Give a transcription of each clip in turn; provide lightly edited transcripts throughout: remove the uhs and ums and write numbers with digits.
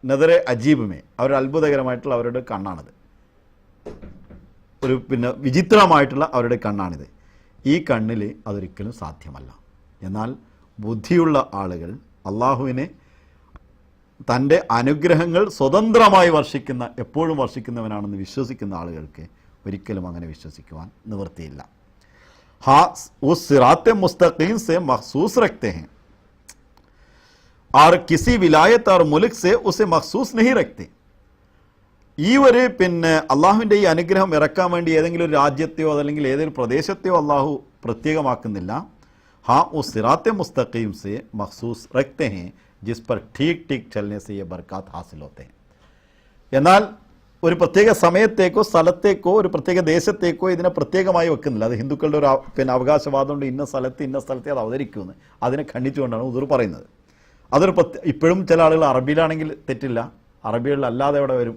നദറെ അജീബുമേ, അവരുടെ അത്ഭുതകരമായിട്ടുള്ള അവരുടെ കണ്ണാണത്. ഒരു വിചിത്രമായിട്ടുള്ള അവരുടെ കണ്ണാണിത്. ഈ കണ്ണിൽ അതൊരിക്കലും സാധ്യമല്ല. എന്നാൽ ബുദ്ധിയുള്ള ആളുകൾ, അള്ളാഹുവിനെ തൻ്റെ അനുഗ്രഹങ്ങൾ സ്വതന്ത്രമായി വർഷിക്കുന്ന, എപ്പോഴും വർഷിക്കുന്നവനാണെന്ന് വിശ്വസിക്കുന്ന ആളുകൾക്ക് ഒരിക്കലും അങ്ങനെ വിശ്വസിക്കുവാൻ നിവൃത്തിയില്ല. हाँ उस सिरात मुस्तकीम से मखसूस रखते हैं और किसी विलायत और मुल्क से उसे मखसूस नहीं रखते. ഈ ഒരു അള്ളാഹുവിൻ്റെ ഈ അനുഗ്രഹം ഇറക്കാൻ വേണ്ടി ഏതെങ്കിലും ഒരു രാജ്യത്തെയോ അതല്ലെങ്കിൽ ഏതെങ്കിലും പ്രദേശത്തെയോ അള്ളാഹു പ്രത്യേകമാക്കുന്നില്ല. हाँ उस सिरात मुस्तकीम से मखसूस रखते हैं जिस पर ठीक ठीक चलने से ये बरकत हासिल होते हैं. എന്നാൽ ഒരു പ്രത്യേക സമയത്തേക്കോ സ്ഥലത്തേക്കോ ഒരു പ്രത്യേക ദേശത്തേക്കോ ഇതിനെ പ്രത്യേകമായി വെക്കുന്നില്ല. അത് ഹിന്ദുക്കളുടെ ഒരു അവകാശവാദമുണ്ട്, ഇന്ന സ്ഥലത്തെ അത് അവതരിക്കുമെന്ന്. അതിനെ ഖണ്ഡിച്ചുകൊണ്ടാണ് ഉദൂർ പറയുന്നത്. അതൊരു ഇപ്പോഴും ചില ആളുകൾ അറബിയിലാണെങ്കിൽ തെറ്റില്ല, അറബികളിലല്ലാതെ അവിടെ വരും.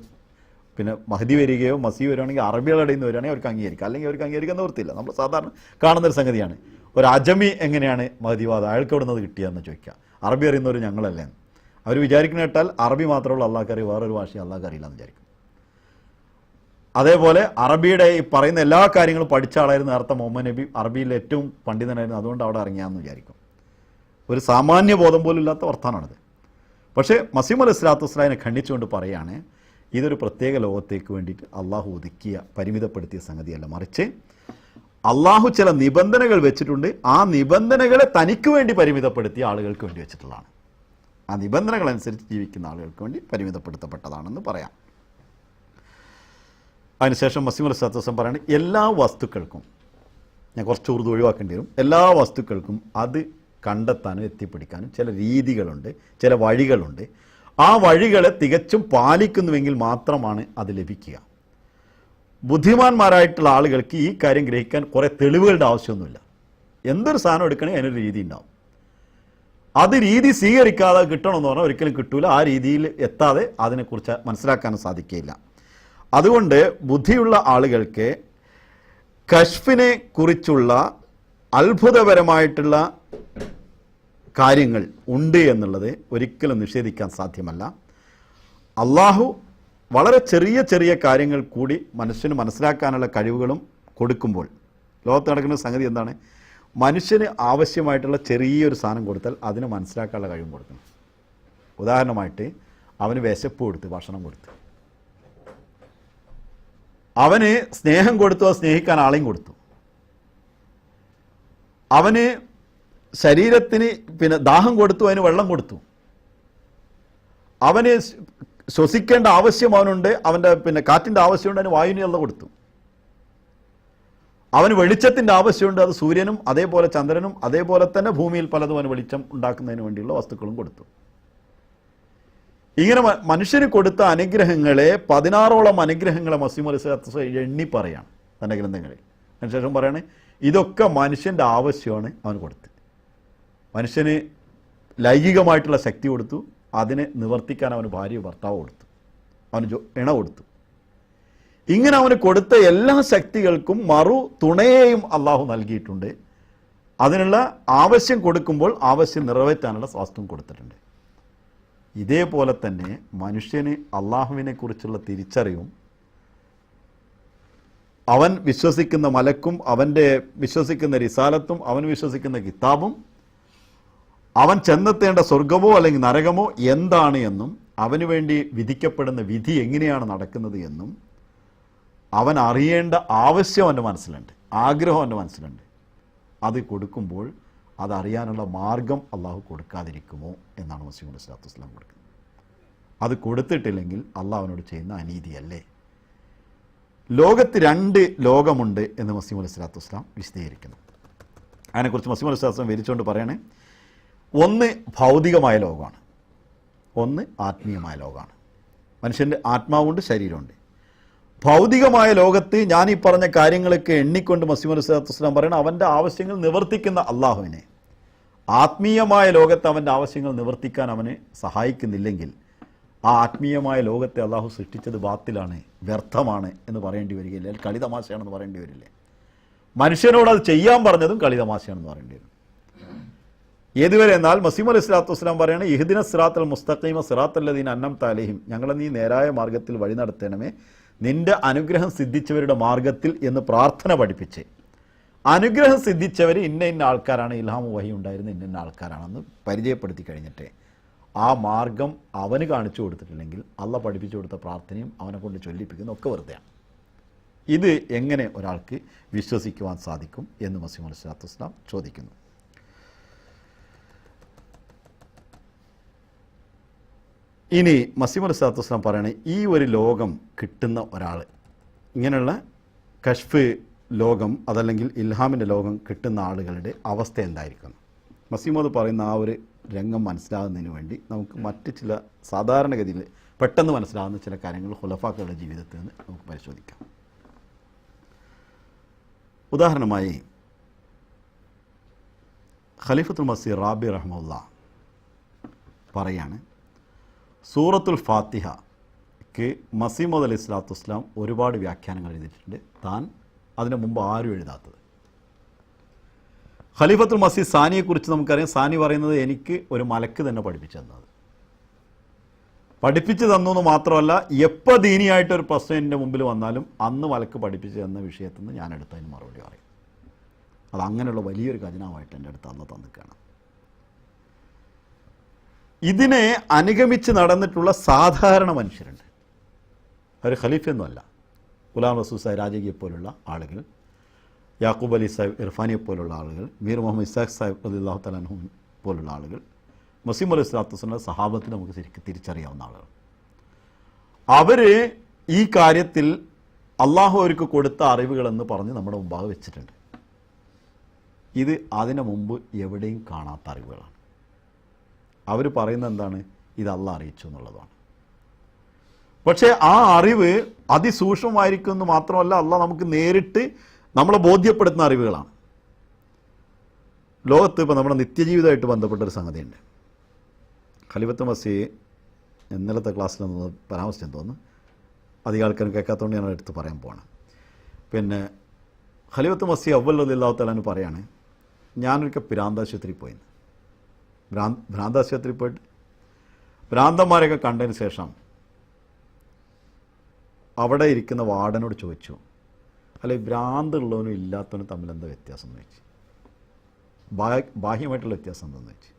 മഹദി വരികയോ മസീഹ് വരുവാണെങ്കിൽ അറബികളുടെ നിന്ന് വരികയാണെങ്കിൽ അവർക്ക് അംഗീകരിക്കാം, അല്ലെങ്കിൽ അവർക്ക് അംഗീകരിക്കാൻ നിവൃത്തിയില്ല. നമ്മൾ സാധാരണ കാണുന്നൊരു സംഗതിയാണ്. ഒരു അജമി എങ്ങനെയാണ് മഹദിവാദം, അയാൾക്ക് എവിടെ നിന്ന് കിട്ടിയതെന്ന് ചോദിക്കുക. അറബി അറിയുന്നവർ ഞങ്ങളല്ലേ. അവർ വിചാരിക്കുന്ന കേട്ടാൽ അറബി മാത്രമുള്ള അള്ളാഹ്ക്കറി, വേറൊരു ഭാഷ അള്ളാഹ്ക്കറിയില്ലെന്ന് വിചാരിക്കും. അതേപോലെ അറബിയുടെ ഈ പറയുന്ന എല്ലാ കാര്യങ്ങളും പഠിച്ച ആളായിരുന്നു നേരത്തെ മുഹമ്മദ് നബി, അറബിയിൽ ഏറ്റവും പണ്ഡിതനായിരുന്നു, അതുകൊണ്ട് അവിടെ ഇറങ്ങിയാന്ന് വിചാരിക്കും. ഒരു സാമാന്യ ബോധം പോലും ഇല്ലാത്ത വർത്താനാണിത്. പക്ഷേ മസീഹ് അലൈഹി സ്വലാത്തു വസ്സലാമിനെ ഖണ്ഡിച്ചുകൊണ്ട് പറയുകയാണ്, ഇതൊരു പ്രത്യേക ലോകത്തേക്ക് വേണ്ടിയിട്ട് അള്ളാഹു ഒതുക്കിയ പരിമിതപ്പെടുത്തിയ സംഗതിയല്ല, മറിച്ച് അള്ളാഹു ചില നിബന്ധനകൾ വെച്ചിട്ടുണ്ട്. ആ നിബന്ധനകളെ തനിക്ക് വേണ്ടി പരിമിതപ്പെടുത്തിയ ആളുകൾക്ക് വേണ്ടി വെച്ചിട്ടുള്ളതാണ്. ആ നിബന്ധനകൾ അനുസരിച്ച് ജീവിക്കുന്ന ആളുകൾക്ക് വേണ്ടി പരിമിതപ്പെടുത്തപ്പെട്ടതാണെന്ന് പറയാം. അതിനുശേഷം മസീഹ് അലൈഹി സ്വലാത്തു വസ്സലാം പറയുന്നത്, എല്ലാ വസ്തുക്കൾക്കും, ഞാൻ കുറച്ച് ഉറുദു ഒഴിവാക്കേണ്ടി വരും, എല്ലാ വസ്തുക്കൾക്കും അത് കണ്ടെത്താനും എത്തിപ്പിടിക്കാനും ചില രീതികളുണ്ട്, ചില വഴികളുണ്ട്. ആ വഴികളെ തികച്ചും പാലിക്കുന്നുവെങ്കിൽ മാത്രമാണ് അത് ലഭിക്കുക. ബുദ്ധിമാന്മാരായിട്ടുള്ള ആളുകൾക്ക് ഈ കാര്യം ഗ്രഹിക്കാൻ കുറേ തെളിവുകളുടെ ആവശ്യമൊന്നുമില്ല. എന്തൊരു സാധനം എടുക്കണമെങ്കിൽ അതിനൊരു രീതി ഉണ്ടാവും. അത് രീതി സ്വീകരിക്കാതെ കിട്ടണമെന്ന് പറഞ്ഞാൽ ഒരിക്കലും കിട്ടൂല. ആ രീതിയിൽ എത്താതെ അതിനെക്കുറിച്ച് മനസ്സിലാക്കാനും സാധിക്കുകയില്ല. അതുകൊണ്ട് ബുദ്ധിയുള്ള ആളുകൾക്ക് കശ്ഫിനെ കുറിച്ചുള്ള അത്ഭുതപരമായിട്ടുള്ള കാര്യങ്ങൾ ഉണ്ട് എന്നുള്ളത് ഒരിക്കലും നിഷേധിക്കാൻ സാധ്യമല്ല. അള്ളാഹു വളരെ ചെറിയ ചെറിയ കാര്യങ്ങൾ കൂടി മനുഷ്യന് മനസ്സിലാക്കാനുള്ള കഴിവുകളും കൊടുക്കുമ്പോൾ, ലോകത്ത് നടക്കുന്ന സംഗതി എന്താണ്, മനുഷ്യന് ആവശ്യമായിട്ടുള്ള ചെറിയൊരു സാധനം കൊടുത്താൽ അതിന് മനസ്സിലാക്കാനുള്ള കഴിവും കൊടുക്കണം. ഉദാഹരണമായിട്ട് അവന് വിശപ്പ് കൊടുത്ത് ഭക്ഷണം കൊടുത്ത്, അവന് സ്നേഹം കൊടുത്തു, അത് സ്നേഹിക്കാൻ ആളെയും കൊടുത്തു, അവന് ശരീരത്തിന് ദാഹം കൊടുത്തു, അതിന് വെള്ളം കൊടുത്തു, അവന് ശ്വസിക്കേണ്ട ആവശ്യം അവനുണ്ട്, അവൻ്റെ കാറ്റിൻ്റെ ആവശ്യമുണ്ട്, അതിന് വായുവിനുള്ള കൊടുത്തു, അവന് വെളിച്ചത്തിൻ്റെ ആവശ്യമുണ്ട്, അത് സൂര്യനും അതേപോലെ ചന്ദ്രനും അതേപോലെ തന്നെ ഭൂമിയിൽ പലതും അവന് വെളിച്ചം ഉണ്ടാക്കുന്നതിന് വേണ്ടിയുള്ള വസ്തുക്കളും കൊടുത്തു. ഇങ്ങനെ മനുഷ്യന് കൊടുത്ത അനുഗ്രഹങ്ങളെ 16ഓളം അനുഗ്രഹങ്ങളെ മസീഹ് അലൈഹി സ്വലാത്തു വസ്സലാം എണ്ണി പറയാണ് തൻ്റെ ഗ്രന്ഥങ്ങളിൽ. അതിനുശേഷം പറയാണ്, ഇതൊക്കെ മനുഷ്യൻ്റെ ആവശ്യമാണ് അവന് കൊടുത്ത്. മനുഷ്യന് ലൈംഗികമായിട്ടുള്ള ശക്തി കൊടുത്തു, അതിനെ നിവർത്തിക്കാൻ അവന് ഭാര്യ ഭർത്താവ് കൊടുത്തു, അവന് ഇണ കൊടുത്തു. ഇങ്ങനെ അവന് കൊടുത്ത എല്ലാ ശക്തികൾക്കും മറു തുണയെയും അള്ളാഹു നൽകിയിട്ടുണ്ട്. അതിനുള്ള ആവശ്യം കൊടുക്കുമ്പോൾ ആവശ്യം നിറവേറ്റാനുള്ള സ്വാസ്ഥ്യം കൊടുത്തിട്ടുണ്ട്. ഇതേപോലെ തന്നെ മനുഷ്യന് അള്ളാഹുവിനെ കുറിച്ചുള്ള തിരിച്ചറിവും അവൻ വിശ്വസിക്കുന്ന മലക്കും അവൻ്റെ വിശ്വസിക്കുന്ന റിസാലത്തും അവൻ വിശ്വസിക്കുന്ന കിതാബും അവൻ ചെന്നെത്തേണ്ട സ്വർഗമോ അല്ലെങ്കിൽ നരകമോ എന്താണ് എന്നും അവന് വേണ്ടി വിധിക്കപ്പെടുന്ന വിധി എങ്ങനെയാണ് നടക്കുന്നത് എന്നും അവൻ അറിയേണ്ട ആവശ്യം അവൻ്റെ മനസ്സിലുണ്ട്, ആഗ്രഹം അവൻ്റെ മനസ്സിലുണ്ട്. അത് കൊടുക്കുമ്പോൾ അതറിയാനുള്ള മാർഗം അള്ളാഹു കൊടുക്കാതിരിക്കുമോ എന്നാണ് മസീഹ് അലൈഹി സ്വലാത്തു വസ്സലാം കൊടുക്കുന്നത്. അത് കൊടുത്തിട്ടില്ലെങ്കിൽ അള്ളാഹു അവനോട് ചെയ്യുന്ന അനീതിയല്ലേ? ലോകത്ത് 2 ലോകമുണ്ട് എന്ന് മസീഹ് അലൈഹി സ്വലാത്തു വസ്സലാം വിശദീകരിക്കുന്നു. അതിനെക്കുറിച്ച് മസീഹ് അലൈഹി സ്വലാത്തു വസ്സലാം വിവരിച്ചുകൊണ്ട് പറയണേ, ഒന്ന് ഭൗതികമായ ലോകമാണ്, ഒന്ന് ആത്മീയമായ ലോകമാണ്. മനുഷ്യൻ്റെ ആത്മാവുണ്ട്, ശരീരമുണ്ട്. ഭൗതികമായ ലോകത്ത് ഞാൻ ഈ പറഞ്ഞ കാര്യങ്ങളൊക്കെ എണ്ണിക്കൊണ്ട് മസീഹ് അലൈഹി സ്വലാത്തു വസ്സലാം പറയണം അവൻ്റെ ആവശ്യങ്ങൾ നിവർത്തിക്കുന്ന അള്ളാഹുവിനെ. ആത്മീയമായ ലോകത്ത് അവൻ്റെ ആവശ്യങ്ങൾ നിവർത്തിക്കാൻ അവനെ സഹായിക്കുന്നില്ലെങ്കിൽ ആ ആത്മീയമായ ലോകത്തെ അള്ളാഹു സൃഷ്ടിച്ചത് ബാത്തിലാണ്, വ്യർത്ഥമാണ് എന്ന് പറയേണ്ടി വരികയില്ല, കളിതമാശയാണെന്ന് പറയേണ്ടി വരില്ലേ? മനുഷ്യനോട് അത് ചെയ്യാൻ പറഞ്ഞതും കളിതമാശയാണെന്ന് പറയേണ്ടി വരും. ഏതുവരെ എന്നാൽ മസീഹ് അലൈഹി സ്വലാത്തു വസ്സലാം പറയുന്നത് ഇഹ്ദിന സിറാത്തൽ മുസ്തഖീമ സിറാത്തല്ലദീന അൻഅംത അലൈഹിം, ഞങ്ങളെ നീ നേരായ മാർഗ്ഗത്തിൽ വഴി നടത്തണമേ, നിന്റെ അനുഗ്രഹം സിദ്ധിച്ചവരുടെ മാർഗ്ഗത്തിൽ എന്ന് പ്രാർത്ഥന പഠിപ്പിച്ച് അനുഗ്രഹം സിദ്ധിച്ചവർ ഇന്ന ഇന്ന ആൾക്കാരാണ്, ഇൽഹാം വഹി ഉണ്ടായിരുന്ന ഇന്ന ഇന്ന ആൾക്കാരാണെന്ന് പരിചയപ്പെടുത്തി കഴിഞ്ഞിട്ട് ആ മാർഗം അവന് കാണിച്ചു കൊടുത്തിട്ടില്ലെങ്കിൽ അള്ളാഹ് പഠിപ്പിച്ചു കൊടുത്ത പ്രാർത്ഥനയും അവനെ കൊണ്ട് ചൊല്ലിപ്പിക്കുന്ന ഒക്കെ വെറുതെയാണ്. ഇത് എങ്ങനെ ഒരാൾക്ക് വിശ്വസിക്കുവാൻ സാധിക്കും എന്ന് മസീഹ് അലൈഹി സ്വലാത്തു വസ്സലാം ചോദിക്കുന്നു. ഇനി മസീഹ് അലൈഹി സ്വലാത്തു വസ്സലാം പറയണേ, ഈ ഒരു ലോകം കിട്ടുന്ന ഒരാൾ, ഇങ്ങനെയുള്ള കശ്ഫ് ലോകം അതല്ലെങ്കിൽ ഇൽഹാമിൻ്റെ ലോകം കിട്ടുന്ന ആളുകളുടെ അവസ്ഥ എന്തായിരിക്കും? മസീഹ് പറയുന്ന ആ ഒരു രംഗം മനസ്സിലാകുന്നതിന് വേണ്ടി നമുക്ക് മറ്റ് ചില സാധാരണഗതിയിൽ പെട്ടെന്ന് മനസ്സിലാകുന്ന ചില കാര്യങ്ങൾ ഖുലഫാക്കളുടെ ജീവിതത്തിൽ നിന്ന് നമുക്ക് പരിശോധിക്കാം. ഉദാഹരണമായി ഖലീഫത്തുൽ മസീഹ് റാബി റഹ്മത്തുള്ളാഹ് പറയാണ്, സൂറത്തുൽ ഫാത്തിഹയ്ക്ക് മസീഹ് മൗഊദ് അലൈഹി സ്വലാത്തു വസ്സലാം ഒരുപാട് വ്യാഖ്യാനങ്ങൾ എഴുതിയിട്ടുണ്ട്, താൻ അതിന് മുമ്പ് ആരും എഴുതാത്തത്. ഖലീഫത്തുൽ മസീഹ് സാനിയെക്കുറിച്ച് നമുക്കറിയാം. സാനി പറയുന്നത് എനിക്ക് ഒരു മലക്ക് തന്നെ പഠിപ്പിച്ചു തന്നത്. പഠിപ്പിച്ചു തന്നു എന്ന് മാത്രമല്ല, എപ്പോൾ ദീനിയായിട്ടൊരു പ്രശ്നം എൻ്റെ മുമ്പിൽ വന്നാലും അന്ന് മലക്ക് പഠിപ്പിച്ചു തന്ന വിഷയത്തിൽ നിന്ന് ഞാൻ എടുത്തതിന് മറുപടി പറയും. അത് അങ്ങനെയുള്ള വലിയൊരു ഖജനാവായിട്ട് എൻ്റെ അടുത്ത് അന്ന് തന്നിക്കാണ്. ഇതിനെ അനുഗമിച്ച് നടന്നിട്ടുള്ള സാധാരണ മനുഷ്യരുണ്ട്. അവർ ഖലീഫയൊന്നുമല്ല. ഗുലാം റസൂൽ സാഹിബ് രാജകിയെപ്പോലുള്ള ആളുകൾ, യാക്കൂബ് അലി സാഹിബ് ഇർഫാനിയെപ്പോലുള്ള ആളുകൾ, മീർ മുഹമ്മദ് ഇസാഖ് സാഹിബ് റളിയല്ലാഹു തആല അൻഹു പോലുള്ള ആളുകൾ, മസീഹ് അലൈഹി സ്വലാത്തു വസ്സലാം സഹാബത്തിന് നമുക്ക് ശരിക്കും തിരിച്ചറിയാവുന്ന ആളുകൾ. അവർ ഈ കാര്യത്തിൽ അള്ളാഹു അവർക്ക് കൊടുത്ത അറിവുകളെന്ന് പറഞ്ഞ് നമ്മുടെ മുമ്പാകെ വെച്ചിട്ടുണ്ട്. ഇത് അതിനു മുമ്പ് എവിടെയും കാണാത്ത അറിവുകളാണ്. അവർ പറയുന്നത് എന്താണ്? ഇത് അള്ളാഹ് അറിയിച്ചു എന്നുള്ളതാണ്. പക്ഷേ ആ അറിവ് അതിസൂക്ഷ്മമായിരിക്കും എന്ന് മാത്രമല്ല, അള്ളാഹ് നമുക്ക് നേരിട്ട് നമ്മളെ ബോധ്യപ്പെടുത്തുന്ന അറിവുകളാണ്. ലോകത്ത് ഇപ്പോൾ നമ്മുടെ നിത്യജീവിതമായിട്ട് ബന്ധപ്പെട്ടൊരു സംഗതിയുണ്ട്. ഖലീഫത്തുൽ മസീഹ് ഇന്നലത്തെ ക്ലാസ്സിൽ നിന്ന് പരാമർശിച്ചെന്ന് തോന്നുന്നു, അധികം ആൾക്കാരും കേൾക്കാത്തതുകൊണ്ട് ഞാൻ എടുത്ത് പറയാൻ പോവാണ്. പിന്നെ ഖലീഫത്തുൽ മസീഹ് അവ്വൽ റളിയല്ലാഹു തആല അൻഹു പറയാണ്, ഞാനൊരിക്കൽ ഭ്രാന്താശുപത്രിയിൽ പോയി. ഭ്രാന്താശുപത്രിയിൽ പോയിട്ട് ഭ്രാന്തന്മാരെയൊക്കെ കണ്ടതിന് ശേഷം അവിടെ ഇരിക്കുന്ന വാർഡനോട് ചോദിച്ചു, അല്ലെ ഭ്രാന്തുള്ളവനും ഇല്ലാത്തവനും തമ്മിൽ എന്താ വ്യത്യാസം എന്ന് ചോദിച്ചു. ബാഹ്യമായിട്ടുള്ള വ്യത്യാസം എന്താണെന്ന് ചോദിച്ചു.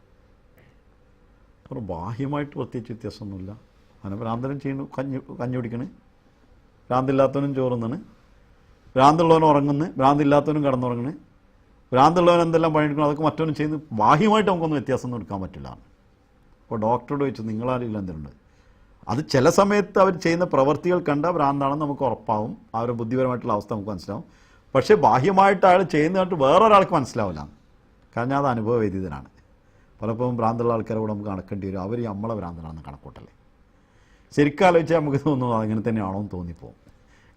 അപ്പോൾ ബാഹ്യമായിട്ട് പ്രത്യേകിച്ച് വ്യത്യാസമൊന്നുമില്ല. അങ്ങനെ ഭ്രാന്തനും ചെയ്യുന്നു, കഞ്ഞി കുടിക്കണ്, ഭ്രാന്തില്ലാത്തവനും ചോറുന്നണ്, ഭ്രാന്തുള്ളവനും ഉറങ്ങുന്നു, ഭ്രാന്തില്ലാത്തവനും കിടന്നുറങ്ങണ്, ഭ്രാന്തുള്ളവൻ എന്തെല്ലാം പണിയെടുക്കണം അതൊക്കെ മറ്റവനും ചെയ്യുന്നു. ബാഹ്യമായിട്ട് നമുക്കൊന്നും വ്യത്യാസമൊന്നും എടുക്കാൻ പറ്റില്ല. അപ്പോൾ ഡോക്ടറോട് ചോദിച്ചു, നിങ്ങളാരില്ല എന്തെങ്കിലും? അത് ചില സമയത്ത് അവർ ചെയ്യുന്ന പ്രവൃത്തികൾ കണ്ട ഭ്രാന്താണെന്ന് നമുക്ക് ഉറപ്പാവും, അവരുടെ ബുദ്ധിപരമായിട്ടുള്ള അവസ്ഥ നമുക്ക് മനസ്സിലാവും. പക്ഷേ ബാഹ്യമായിട്ട് അയാൾ ചെയ്യുന്നതായിട്ട് വേറൊരാൾക്ക് മനസ്സിലാവില്ല. കാരണം അത് അനുഭവവേദിതനാണ്. പലപ്പോഴും ഭ്രാന്തുള്ള ആൾക്കാരെ കൂടെ നമുക്ക് കണക്കേണ്ടി വരും, അവർ നമ്മളെ ഭ്രാന്തനാണെന്ന് കണക്കൂട്ടല്ലേ. ശരിക്കും ആലോചിച്ചാൽ നമുക്ക് തോന്നുന്നു അങ്ങനെ തന്നെയാണോ എന്ന് തോന്നിപ്പോവും.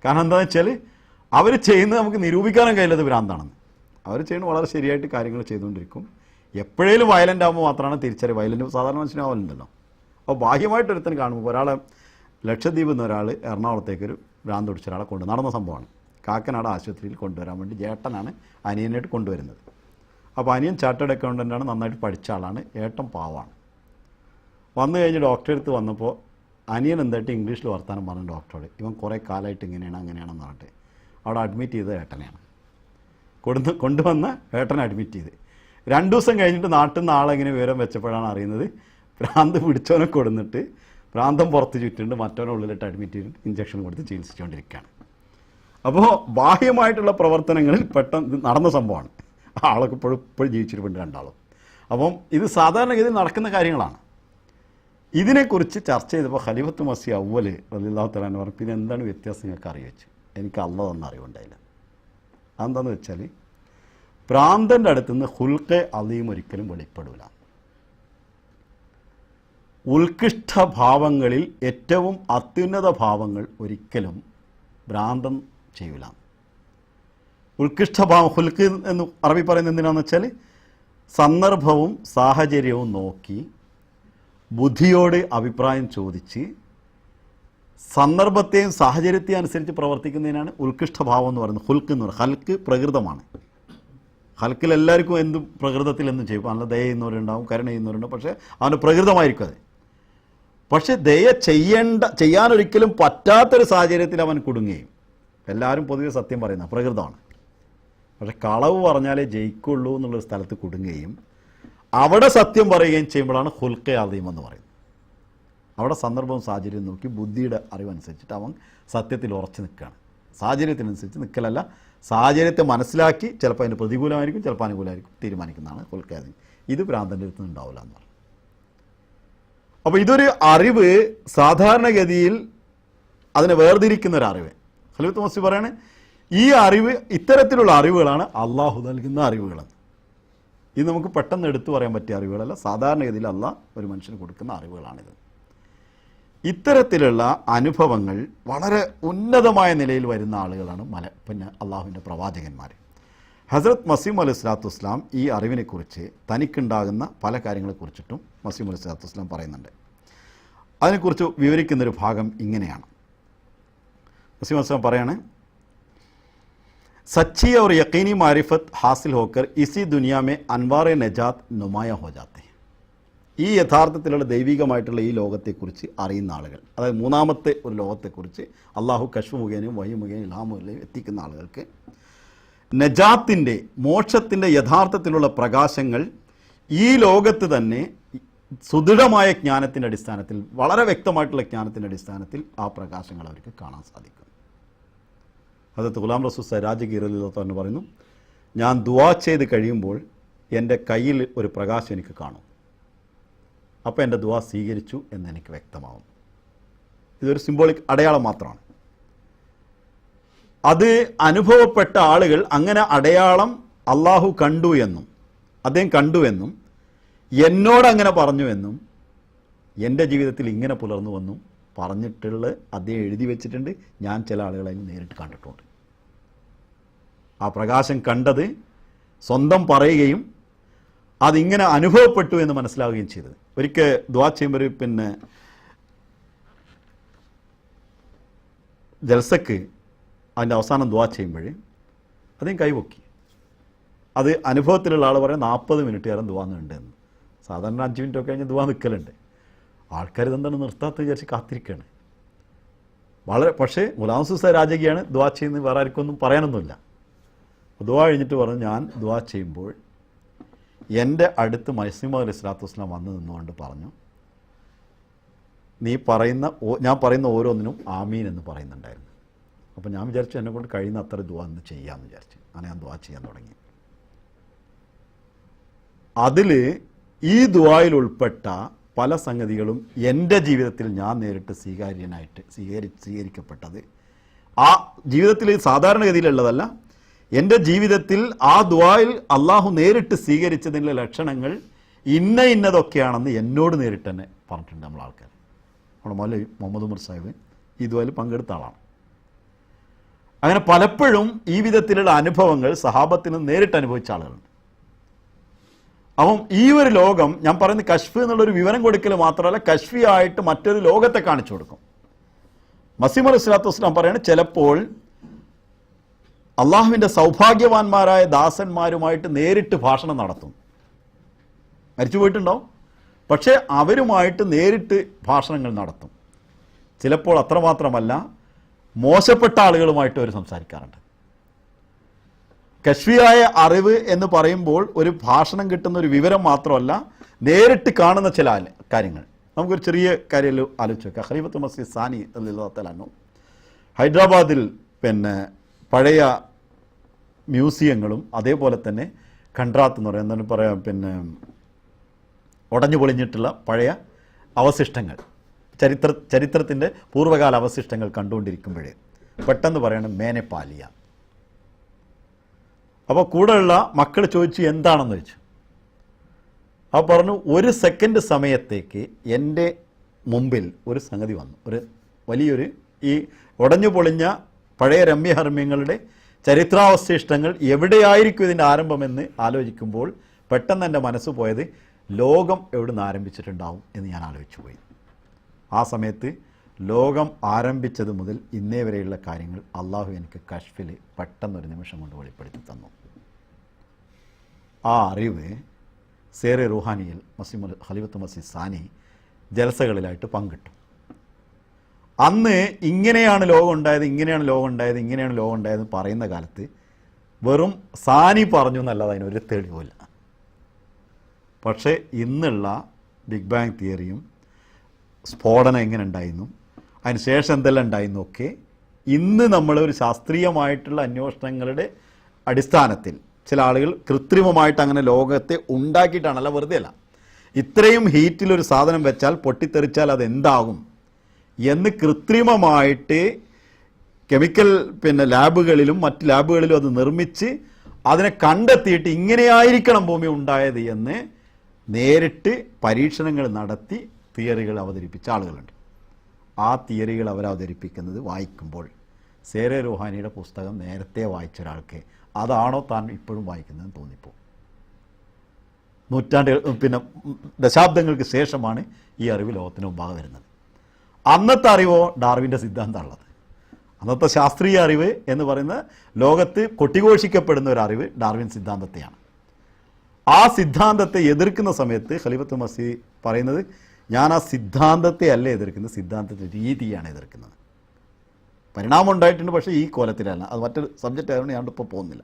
കാരണം എന്താണെന്ന് വെച്ചാൽ അവർ ചെയ്യുന്നത് നമുക്ക് നിരൂപിക്കാനും കഴിയില്ലത് ഭ്രാന്താണെന്ന്. അവർ ചെയ്യുന്നത് വളരെ ശരിയായിട്ട് കാര്യങ്ങൾ ചെയ്തുകൊണ്ടിരിക്കും. എപ്പോഴേലും വയലൻ്റ് ആകുമ്പോൾ മാത്രമാണ് തിരിച്ചറിയുക. വയലൻ്റ് സാധാരണ മനുഷ്യനാവില്ലല്ലോ. അപ്പോൾ ബാഹ്യമായിട്ട് ഒരുത്തന് കാണുമ്പോൾ ഒരാളെ ലക്ഷദ്വീപിൽ നിന്ന് ഒരാൾ എറണാകുളത്തേക്കൊരു ഭ്രാന്ത് പിടിച്ച ഒരാളെ നടന്ന സംഭവമാണ്. കാക്കനാട് ആശുപത്രിയിൽ കൊണ്ടുവരാൻ വേണ്ടി ജേട്ടനാണ് അനിയനായിട്ട് കൊണ്ടുവരുന്നത്. അപ്പോൾ അനിയൻ ചാർട്ടേഡ് അക്കൗണ്ടൻ്റാണ്, നന്നായിട്ട് പഠിച്ച ആളാണ്, ഏട്ടൻ പാവാണ്. വന്നു കഴിഞ്ഞ് ഡോക്ടറെ അടുത്ത് വന്നപ്പോൾ അനിയൻ എന്തായിട്ട് ഇംഗ്ലീഷിൽ വർത്താനം പറഞ്ഞു ഡോക്ടറോട്, ഇവൻ കുറേ കാലമായിട്ട് ഇങ്ങനെയാണ് അങ്ങനെയാണെന്ന് പറഞ്ഞിട്ട് അവിടെ അഡ്മിറ്റ് ചെയ്തത് ഏട്ടനെയാണ്. കൊണ്ടുവന്ന ഏട്ടനെ അഡ്മിറ്റ് ചെയ്ത് 2 ദിവസം കഴിഞ്ഞിട്ട് നാട്ടിൽ നിന്ന് ആളെങ്ങനെ വിവരം വെച്ചപ്പോഴാണ് അറിയുന്നത് ഭ്രാന്ത് പിടിച്ചവനെ കൊടുന്നിട്ട് ഭ്രാന്തം പുറത്ത് ചുറ്റുണ്ട്, മറ്റവനെ ഉള്ളിലിട്ട് അഡ്മിറ്റ് ചെയ്തിട്ട് ഇഞ്ചക്ഷൻ കൊടുത്ത് ചികിത്സിച്ചുകൊണ്ടിരിക്കുകയാണ്. അപ്പോൾ ബാഹ്യമായിട്ടുള്ള പ്രവർത്തനങ്ങളിൽ പെട്ടെന്ന് നടന്ന സംഭവമാണ്. ആളൊക്കെ ഇപ്പോഴും ജീവിച്ചിരിപ്പുണ്ട് രണ്ടാളും. അപ്പം ഇത് സാധാരണഗതിയിൽ നടക്കുന്ന കാര്യങ്ങളാണ്. ഇതിനെക്കുറിച്ച് ചർച്ച ചെയ്തപ്പോൾ ഖലീഫത്തുൽ മസീഹ് അവ്വൽ റളിയല്ലാഹു തആല പറഞ്ഞു, പിന്നെ എന്താണ് വ്യത്യാസം നിങ്ങൾക്ക് അറിയിച്ചു? എനിക്ക് അള്ളാഹ് തന്ന അറിവുണ്ടായില്ല. അതെന്താണെന്ന് വെച്ചാൽ ഭ്രാന്തൻ്റെ അടുത്തുനിന്ന് ഖുൽഖെ അലീം ഒരിക്കലും വെളിപ്പെടില്ല. ഉത്കൃഷ്ടഭാവങ്ങളിൽ ഏറ്റവും അത്യുന്നത ഭാവങ്ങൾ ഒരിക്കലും ഭ്രാന്തൻ ചെയ്യില്ല. ഉത്കൃഷ്ടഭാവം ഹുൽക്ക് എന്ന് അറബി പറയുന്നത് എന്തിനാണെന്ന് വെച്ചാൽ സന്ദർഭവും സാഹചര്യവും നോക്കി ബുദ്ധിയോട് അഭിപ്രായം ചോദിച്ച് സന്ദർഭത്തെയും സാഹചര്യത്തെയും അനുസരിച്ച് പ്രവർത്തിക്കുന്നതിനാണ് ഉത്കൃഷ്ടഭാവം എന്ന് പറയുന്നത്. ഹുൽക്ക് എന്ന് പറയുന്നത് ഹൽക്ക് പ്രകൃതമാണ്. ഹൽക്കിൽ എല്ലാവർക്കും എന്തും പ്രകൃതത്തിൽ എന്തും ചെയ്യും. നല്ല ദയ ചെയ്യുന്നവരുണ്ടാവും, കരുണ ചെയ്യുന്നവരുണ്ടാവും. പക്ഷേ അവൻ്റെ പ്രകൃതമായിരിക്കും അത്. പക്ഷെ ദയ ചെയ്യാനൊരിക്കലും പറ്റാത്തൊരു സാഹചര്യത്തിൽ അവൻ കുടുങ്ങുകയും, എല്ലാവരും പൊതുവെ സത്യം പറയുന്ന പ്രകൃതമാണ്, പക്ഷെ കളവ് പറഞ്ഞാലേ ജയിക്കുള്ളൂ എന്നുള്ളൊരു സ്ഥലത്ത് കുടുങ്ങുകയും അവിടെ സത്യം പറയുകയും ചെയ്യുമ്പോഴാണ് ഹുൽഖെ അദീം എന്ന് പറയുന്നത്. അവിടെ സന്ദർഭവും സാഹചര്യവും നോക്കി ബുദ്ധിയുടെ അറിവനുസരിച്ചിട്ട് അവൻ സത്യത്തിൽ ഉറച്ചു നിൽക്കുകയാണ്. സാഹചര്യത്തിനനുസരിച്ച് നിൽക്കലല്ല, സാഹചര്യത്തെ മനസ്സിലാക്കി ചിലപ്പോൾ അതിന് പ്രതികൂലമായിരിക്കും, ചിലപ്പോൾ അനുകൂലമായിരിക്കും തീരുമാനിക്കുന്നതാണ് ഹുൽഖെ അദീം. ഇത് ഭ്രാന്തൻ്റെ അടുത്ത് ഉണ്ടാവില്ല എന്ന് പറഞ്ഞു. അപ്പോൾ ഇതൊരു അറിവ് സാധാരണഗതിയിൽ അതിനെ വേർതിരിക്കുന്ന ഒരു അറിവ്. ഖലീഫത്തുൽ മസീഹ് പറയാണ് ഈ അറിവ്, ഇത്തരത്തിലുള്ള അറിവുകളാണ് അള്ളാഹു നൽകുന്ന അറിവുകളെന്ന്. ഇത് നമുക്ക് പെട്ടെന്ന് എടുത്തു പറയാൻ പറ്റിയ അറിവുകളല്ല, സാധാരണഗതിയിൽ അള്ളാഹ് ഒരു മനുഷ്യന് കൊടുക്കുന്ന അറിവുകളാണിത്. ഇത്തരത്തിലുള്ള അനുഭവങ്ങൾ വളരെ ഉന്നതമായ നിലയിൽ വരുന്ന ആളുകളാണ് പിന്നെ അള്ളാഹുവിൻ്റെ പ്രവാചകന്മാർ. ഹസ്രത്ത് മസീഹ് അലൈഹി സ്വലാത്തു വസ്സലാം ഈ അറിവിനെക്കുറിച്ച് തനിക്കുണ്ടാകുന്ന പല കാര്യങ്ങളെക്കുറിച്ചിട്ടും മസീഹ് അലൈഹി സ്വലാത്തു വസ്സലാം പറയുന്നുണ്ട്. അതിനെക്കുറിച്ച് വിവരിക്കുന്നൊരു ഭാഗം ഇങ്ങനെയാണ്. മസീഹ് അലൈഹി സ്വലാം പറയാണ്, सच्ची और यकीनी मारिफत हासिल होकर इसी दुनिया में अनवार नजात नुमाया हो जाते हैं. ഈ യഥാർത്ഥത്തിലുള്ള ദൈവികമായിട്ടുള്ള ഈ ലോകത്തെക്കുറിച്ച് അറിയുന്ന ആളുകൾ, അതായത് മൂന്നാമത്തെ ഒരു ലോകത്തെക്കുറിച്ച് അള്ളാഹു കശ്ഫ് മുഖേനയും വഹി മുഖേനയും ഇൽഹാം മുഖേനയും എത്തിക്കുന്ന ആളുകൾക്ക് നജാത്തിൻ്റെ, മോക്ഷത്തിൻ്റെ യഥാർത്ഥത്തിലുള്ള പ്രകാശങ്ങൾ ഈ ലോകത്ത് തന്നെ സുദൃഢമായ ജ്ഞാനത്തിൻ്റെ അടിസ്ഥാനത്തിൽ, വളരെ വ്യക്തമായിട്ടുള്ള ജ്ഞാനത്തിൻ്റെ അടിസ്ഥാനത്തിൽ ആ പ്രകാശങ്ങൾ അവർക്ക് കാണാൻ സാധിക്കും. ഹദരത്ത് ഗുലാം റസൂൽ സരാജ് റളിയല്ലാഹു അൻഹു പറയുന്നു, ഞാൻ ദുആ ചെയ്ത് കഴിയുമ്പോൾ എൻ്റെ കയ്യിൽ ഒരു പ്രകാശം എനിക്ക് കാണും, അപ്പോൾ എൻ്റെ ദുആ സ്വീകരിച്ചു എന്ന് എനിക്ക് വ്യക്തമാവും. ഇതൊരു സിംബോളിക് അടയാളം മാത്രമാണ്. അത് അനുഭവപ്പെട്ട ആളുകൾ അങ്ങനെ അടയാളം അള്ളാഹു കണ്ടു എന്നും അദ്ദേഹം കണ്ടുവെന്നും എന്നോടങ്ങനെ പറഞ്ഞുവെന്നും എൻ്റെ ജീവിതത്തിൽ ഇങ്ങനെ പുലർന്നുവെന്നും പറഞ്ഞിട്ടുള്ള അദ്ദേഹം എഴുതി വെച്ചിട്ടുണ്ട്. ഞാൻ ചില ആളുകളെ നേരിട്ട് കണ്ടിട്ടുണ്ട്. ആ പ്രകാശം കണ്ടത് സ്വന്തം പറയുകയും അതിങ്ങനെ അനുഭവപ്പെട്ടു എന്ന് മനസ്സിലാവുകയും ചെയ്തത്. ഒരിക്കൽ ദുആ ചെയ്യുമ്പോൾ പിന്നെ ജൽസക്ക് അതിൻ്റെ അവസാനം ദുആ ചെയ്യുമ്പോൾ അദ്ദേഹം കൈപൊക്കി. അത് അനുഭവത്തിലുള്ള ആൾ പറയാം 40 മിനിറ്റ് നേരം ദുആ നിന്നുണ്ടെന്ന്. സാധാരണ 5 മിനിറ്റൊക്കെ കഴിഞ്ഞ് ദുആ നിൽക്കലുണ്ട്. ആൾക്കാർ ഇതെന്താണ് നിർത്താത്ത വിചാരിച്ച് കാത്തിരിക്കുകയാണ്. പക്ഷേ ഗുലാം റസൂൽ രാജകീയാണ് ദുആ ചെയ്യുന്നത്, വേറെ ആർക്കൊന്നും പറയാനൊന്നുമില്ല. ദുആ കഴിഞ്ഞിട്ട് പറഞ്ഞു, ഞാൻ ദുആ ചെയ്യുമ്പോൾ എൻ്റെ അടുത്ത് മസീഹ് അലൈഹി സ്വലാത്തു വസ്സലാം വന്ന് നിന്നുകൊണ്ട് പറഞ്ഞു, ഞാൻ പറയുന്ന ഓരോന്നിനും ആമീൻ എന്ന് പറയുന്നുണ്ടായിരുന്നു. അപ്പോൾ ഞാൻ വിചാരിച്ചു എന്നെക്കൊണ്ട് കഴിയുന്ന അത്ര ദുആ ഒന്ന് ചെയ്യാമെന്ന് വിചാരിച്ചു. അങ്ങനെ ഞാൻ ദുആ ചെയ്യാൻ തുടങ്ങി. അതിൽ ഈ ദുആയിൽ ഉൾപ്പെട്ട പല സംഗതികളും എൻ്റെ ജീവിതത്തിൽ ഞാൻ നേരിട്ട് സ്വീകരിക്കപ്പെട്ടത്, ആ ജീവിതത്തിൽ സാധാരണഗതിയിലുള്ളതല്ല, എൻ്റെ ജീവിതത്തിൽ ആ ദുആയിൽ അള്ളാഹു നേരിട്ട് സ്വീകരിച്ചതിൻ്റെ ലക്ഷണങ്ങൾ ഇന്നതൊക്കെയാണെന്ന് എന്നോട് നേരിട്ട് തന്നെ പറഞ്ഞിട്ടുണ്ട് നമ്മൾ ആൾക്കാർ. നമ്മുടെ മൗലവി മുഹമ്മദ് ഉമർ സാഹിബ് ഈ ദുആയിൽ പങ്കെടുത്ത ആളാണ്. അങ്ങനെ പലപ്പോഴും ഈ വിധത്തിലുള്ള അനുഭവങ്ങൾ സഹാബത്തിന് നേരിട്ട് അനുഭവിച്ച ആളുകളുണ്ട്. അപ്പം ഈ ഒരു ലോകം, ഞാൻ പറയുന്നത് കശ്ഫ് എന്നുള്ളൊരു വിവരം കൊടുക്കൽ മാത്രമല്ല, കശ്ഫിയായിട്ട് മറ്റൊരു ലോകത്തെ കാണിച്ചു കൊടുക്കും. മസീഹ് അലൈഹി സ്വലാത്തു വസ്സലാം പറയുന്നത്, ചിലപ്പോൾ അള്ളാഹുവിൻ്റെ സൗഭാഗ്യവാന്മാരായ ദാസന്മാരുമായിട്ട് നേരിട്ട് ഭാഷണം നടത്തും. മരിച്ചു പോയിട്ടുണ്ടാവും, പക്ഷേ അവരുമായിട്ട് നേരിട്ട് ഭാഷണങ്ങൾ നടത്തും. ചിലപ്പോൾ അത്രമാത്രമല്ല, മോശപ്പെട്ട ആളുകളുമായിട്ട് അവർ സംസാരിക്കാറുണ്ട്. കശ്ഫിയായ അറിവ് എന്ന് പറയുമ്പോൾ ഒരു ഭാഷണം കിട്ടുന്ന ഒരു വിവരം മാത്രമല്ല, നേരിട്ട് കാണുന്ന ചില കാര്യങ്ങൾ. നമുക്കൊരു ചെറിയ കാര്യം ആലോചിച്ച് വെക്കാം. ഖലീഫത്തുൽ മസീഹ് സാനി റളിയല്ലാഹു തആല അൻഹു ഹൈദരാബാദിൽ പിന്നെ പഴയ മ്യൂസിയങ്ങളും അതേപോലെ തന്നെ ഖണ്ഡറാത്ത് എന്ന് പറയുന്നത്, എന്താണ് പറയാം, പിന്നെ ഉടഞ്ഞു പൊളിഞ്ഞിട്ടുള്ള പഴയ അവശിഷ്ടങ്ങൾ, ചരിത്രത്തിൻ്റെ പൂർവ്വകാല അവശിഷ്ടങ്ങൾ കണ്ടുകൊണ്ടിരിക്കുമ്പോഴേ പെട്ടെന്ന് പറയണം മേനെ പാലിയ. അപ്പോൾ കൂടെയുള്ള മക്കൾ ചോദിച്ചു എന്താണെന്ന് ചോദിച്ചു. അപ്പോൾ പറഞ്ഞു, 1 സെക്കൻഡ് സമയത്തേക്ക് എൻ്റെ മുമ്പിൽ ഒരു സംഗതി വന്നു. ഒരു വലിയൊരു ഈ ഉടഞ്ഞു പൊളിഞ്ഞ പഴയ രമ്യഹർമ്മ്യങ്ങളുടെ ചരിത്രാവശിഷ്ടങ്ങൾ എവിടെയായിരിക്കും ഇതിൻ്റെ ആരംഭമെന്ന് ആലോചിക്കുമ്പോൾ പെട്ടെന്ന് എൻ്റെ മനസ്സ് പോയത് ലോകം എവിടെ നിന്ന് ആരംഭിച്ചിട്ടുണ്ടാവും എന്ന് ഞാൻ ആലോചിച്ചു പോയി. ആ സമയത്ത് ലോകം ആരംഭിച്ചത് മുതൽ ഇന്നേ വരെയുള്ള കാര്യങ്ങൾ അള്ളാഹു എനിക്ക് കശ്ഫിൽ പെട്ടെന്നൊരു നിമിഷം കൊണ്ട് വെളിപ്പെടുത്തി തന്നു. ആ അറിവ് സേറെ റുഹാനിയിൽ ഖലീഫത്ത് മസീഹ് സാനി ജലസകളിലായിട്ട് പങ്കിട്ടു. അന്ന് ഇങ്ങനെയാണ് ലോകം ഉണ്ടായത്, ഇങ്ങനെയാണ് ലോകം ഉണ്ടായത്, ഇങ്ങനെയാണ് ലോകം ഉണ്ടായതെന്ന് പറയുന്ന കാലത്ത് വെറും സാനി പറഞ്ഞു എന്നല്ലാതെ അതിനൊരു തെളിവില്ല. പക്ഷേ ഇന്നുള്ള ബിഗ് ബാങ് തിയറിയും സ്ഫോടനം എങ്ങനെ ഉണ്ടായിരുന്നു, അതിന് ശേഷം എന്തെല്ലാം ഉണ്ടായിരുന്നു ഒക്കെ ഇന്ന് നമ്മൾ ഒരു ശാസ്ത്രീയമായിട്ടുള്ള അന്വേഷണങ്ങളുടെ അടിസ്ഥാനത്തിൽ ചില ആളുകൾ കൃത്രിമമായിട്ട് അങ്ങനെ ലോകത്തെ ഉണ്ടാക്കിയിട്ടാണല്ല, വെറുതെ അല്ല, ഇത്രയും ഹീറ്റിലൊരു സാധനം വെച്ചാൽ പൊട്ടിത്തെറിച്ചാൽ അതെന്താകും എന്ന് കൃത്രിമമായിട്ട് കെമിക്കൽ ലാബുകളിലും മറ്റ് ലാബുകളിലും അത് നിർമ്മിച്ച് അതിനെ കണ്ടെത്തിയിട്ട് ഇങ്ങനെയായിരിക്കണം ഭൂമി ഉണ്ടായത് എന്ന് നേരിട്ട് പരീക്ഷണങ്ങൾ നടത്തി തിയറികൾ അവതരിപ്പിച്ച ആളുകളുണ്ട്. ആ തിയറികൾ അവതരിപ്പിക്കുന്നത് വായിക്കുമ്പോൾ സേറെ റുഹാനിയുടെ പുസ്തകം നേരത്തെ വായിച്ച ഒരാൾക്ക് അതാണോ താൻ ഇപ്പോഴും വായിക്കുന്നതെന്ന് തോന്നിപ്പോ. ദശാബ്ദങ്ങൾക്ക് ശേഷമാണ് ഈ അറിവ് ലോകത്തിന് മുമ്പാകെ വരുന്നത്. അന്നത്തെ അറിവോ ഡാർവിൻ്റെ സിദ്ധാന്തമുള്ളത്. അന്നത്തെ ശാസ്ത്രീയ അറിവ് എന്ന് പറയുന്ന ലോകത്ത് കൊട്ടിഘോഷിക്കപ്പെടുന്ന ഒരു അറിവ് ഡാർവിൻ സിദ്ധാന്തത്തെയാണ്. ആ സിദ്ധാന്തത്തെ എതിർക്കുന്ന സമയത്ത് ഖലീഫത്ത് മസീഹ് പറയുന്നത്, ഞാൻ ആ സിദ്ധാന്തത്തെ അല്ല എതിർക്കുന്നത്, സിദ്ധാന്തത്തിൻ്റെ രീതിയാണ് എതിർക്കുന്നത്. പരിണാമം ഉണ്ടായിട്ടുണ്ട്, പക്ഷേ ഈ കോലത്തിലല്ല. അത് മറ്റൊരു സബ്ജക്റ്റ് ആയതുകൊണ്ട് ഞാൻ ഇപ്പോൾ പോകുന്നില്ല.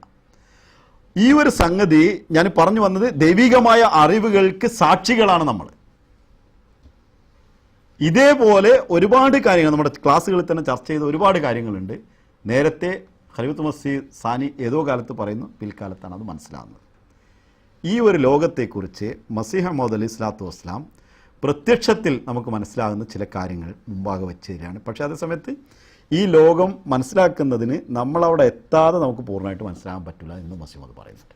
ഈ ഒരു സംഗതി ഞാൻ പറഞ്ഞു വന്നത്, ദൈവികമായ അറിവുകൾക്ക് സാക്ഷികളാണ് നമ്മൾ. ഇതേപോലെ ഒരുപാട് കാര്യങ്ങൾ നമ്മുടെ ക്ലാസ്സുകളിൽ തന്നെ ചർച്ച ചെയ്ത ഒരുപാട് കാര്യങ്ങളുണ്ട്. നേരത്തെ ഖലീഫത്ത് മസീഹ് സാനി ഏതോ കാലത്ത് പറയുന്നു, പിൽക്കാലത്താണ് അത് മനസ്സിലാകുന്നത്. ഈ ഒരു ലോകത്തെക്കുറിച്ച് മസീഹ് മൗഊദ് അലൈഹി സ്വലാത്തു വസ്സലാം പ്രത്യക്ഷത്തിൽ നമുക്ക് മനസ്സിലാകുന്ന ചില കാര്യങ്ങൾ മുമ്പാകെ വെച്ച് തരികയാണ്. പക്ഷേ അതേസമയത്ത് ഈ ലോകം മനസ്സിലാക്കുന്നതിന് നമ്മളവിടെ എത്താതെ നമുക്ക് പൂർണ്ണമായിട്ട് മനസ്സിലാകാൻ പറ്റില്ല എന്ന് മസീഹ് മൗഊദ് പറയുന്നുണ്ട്.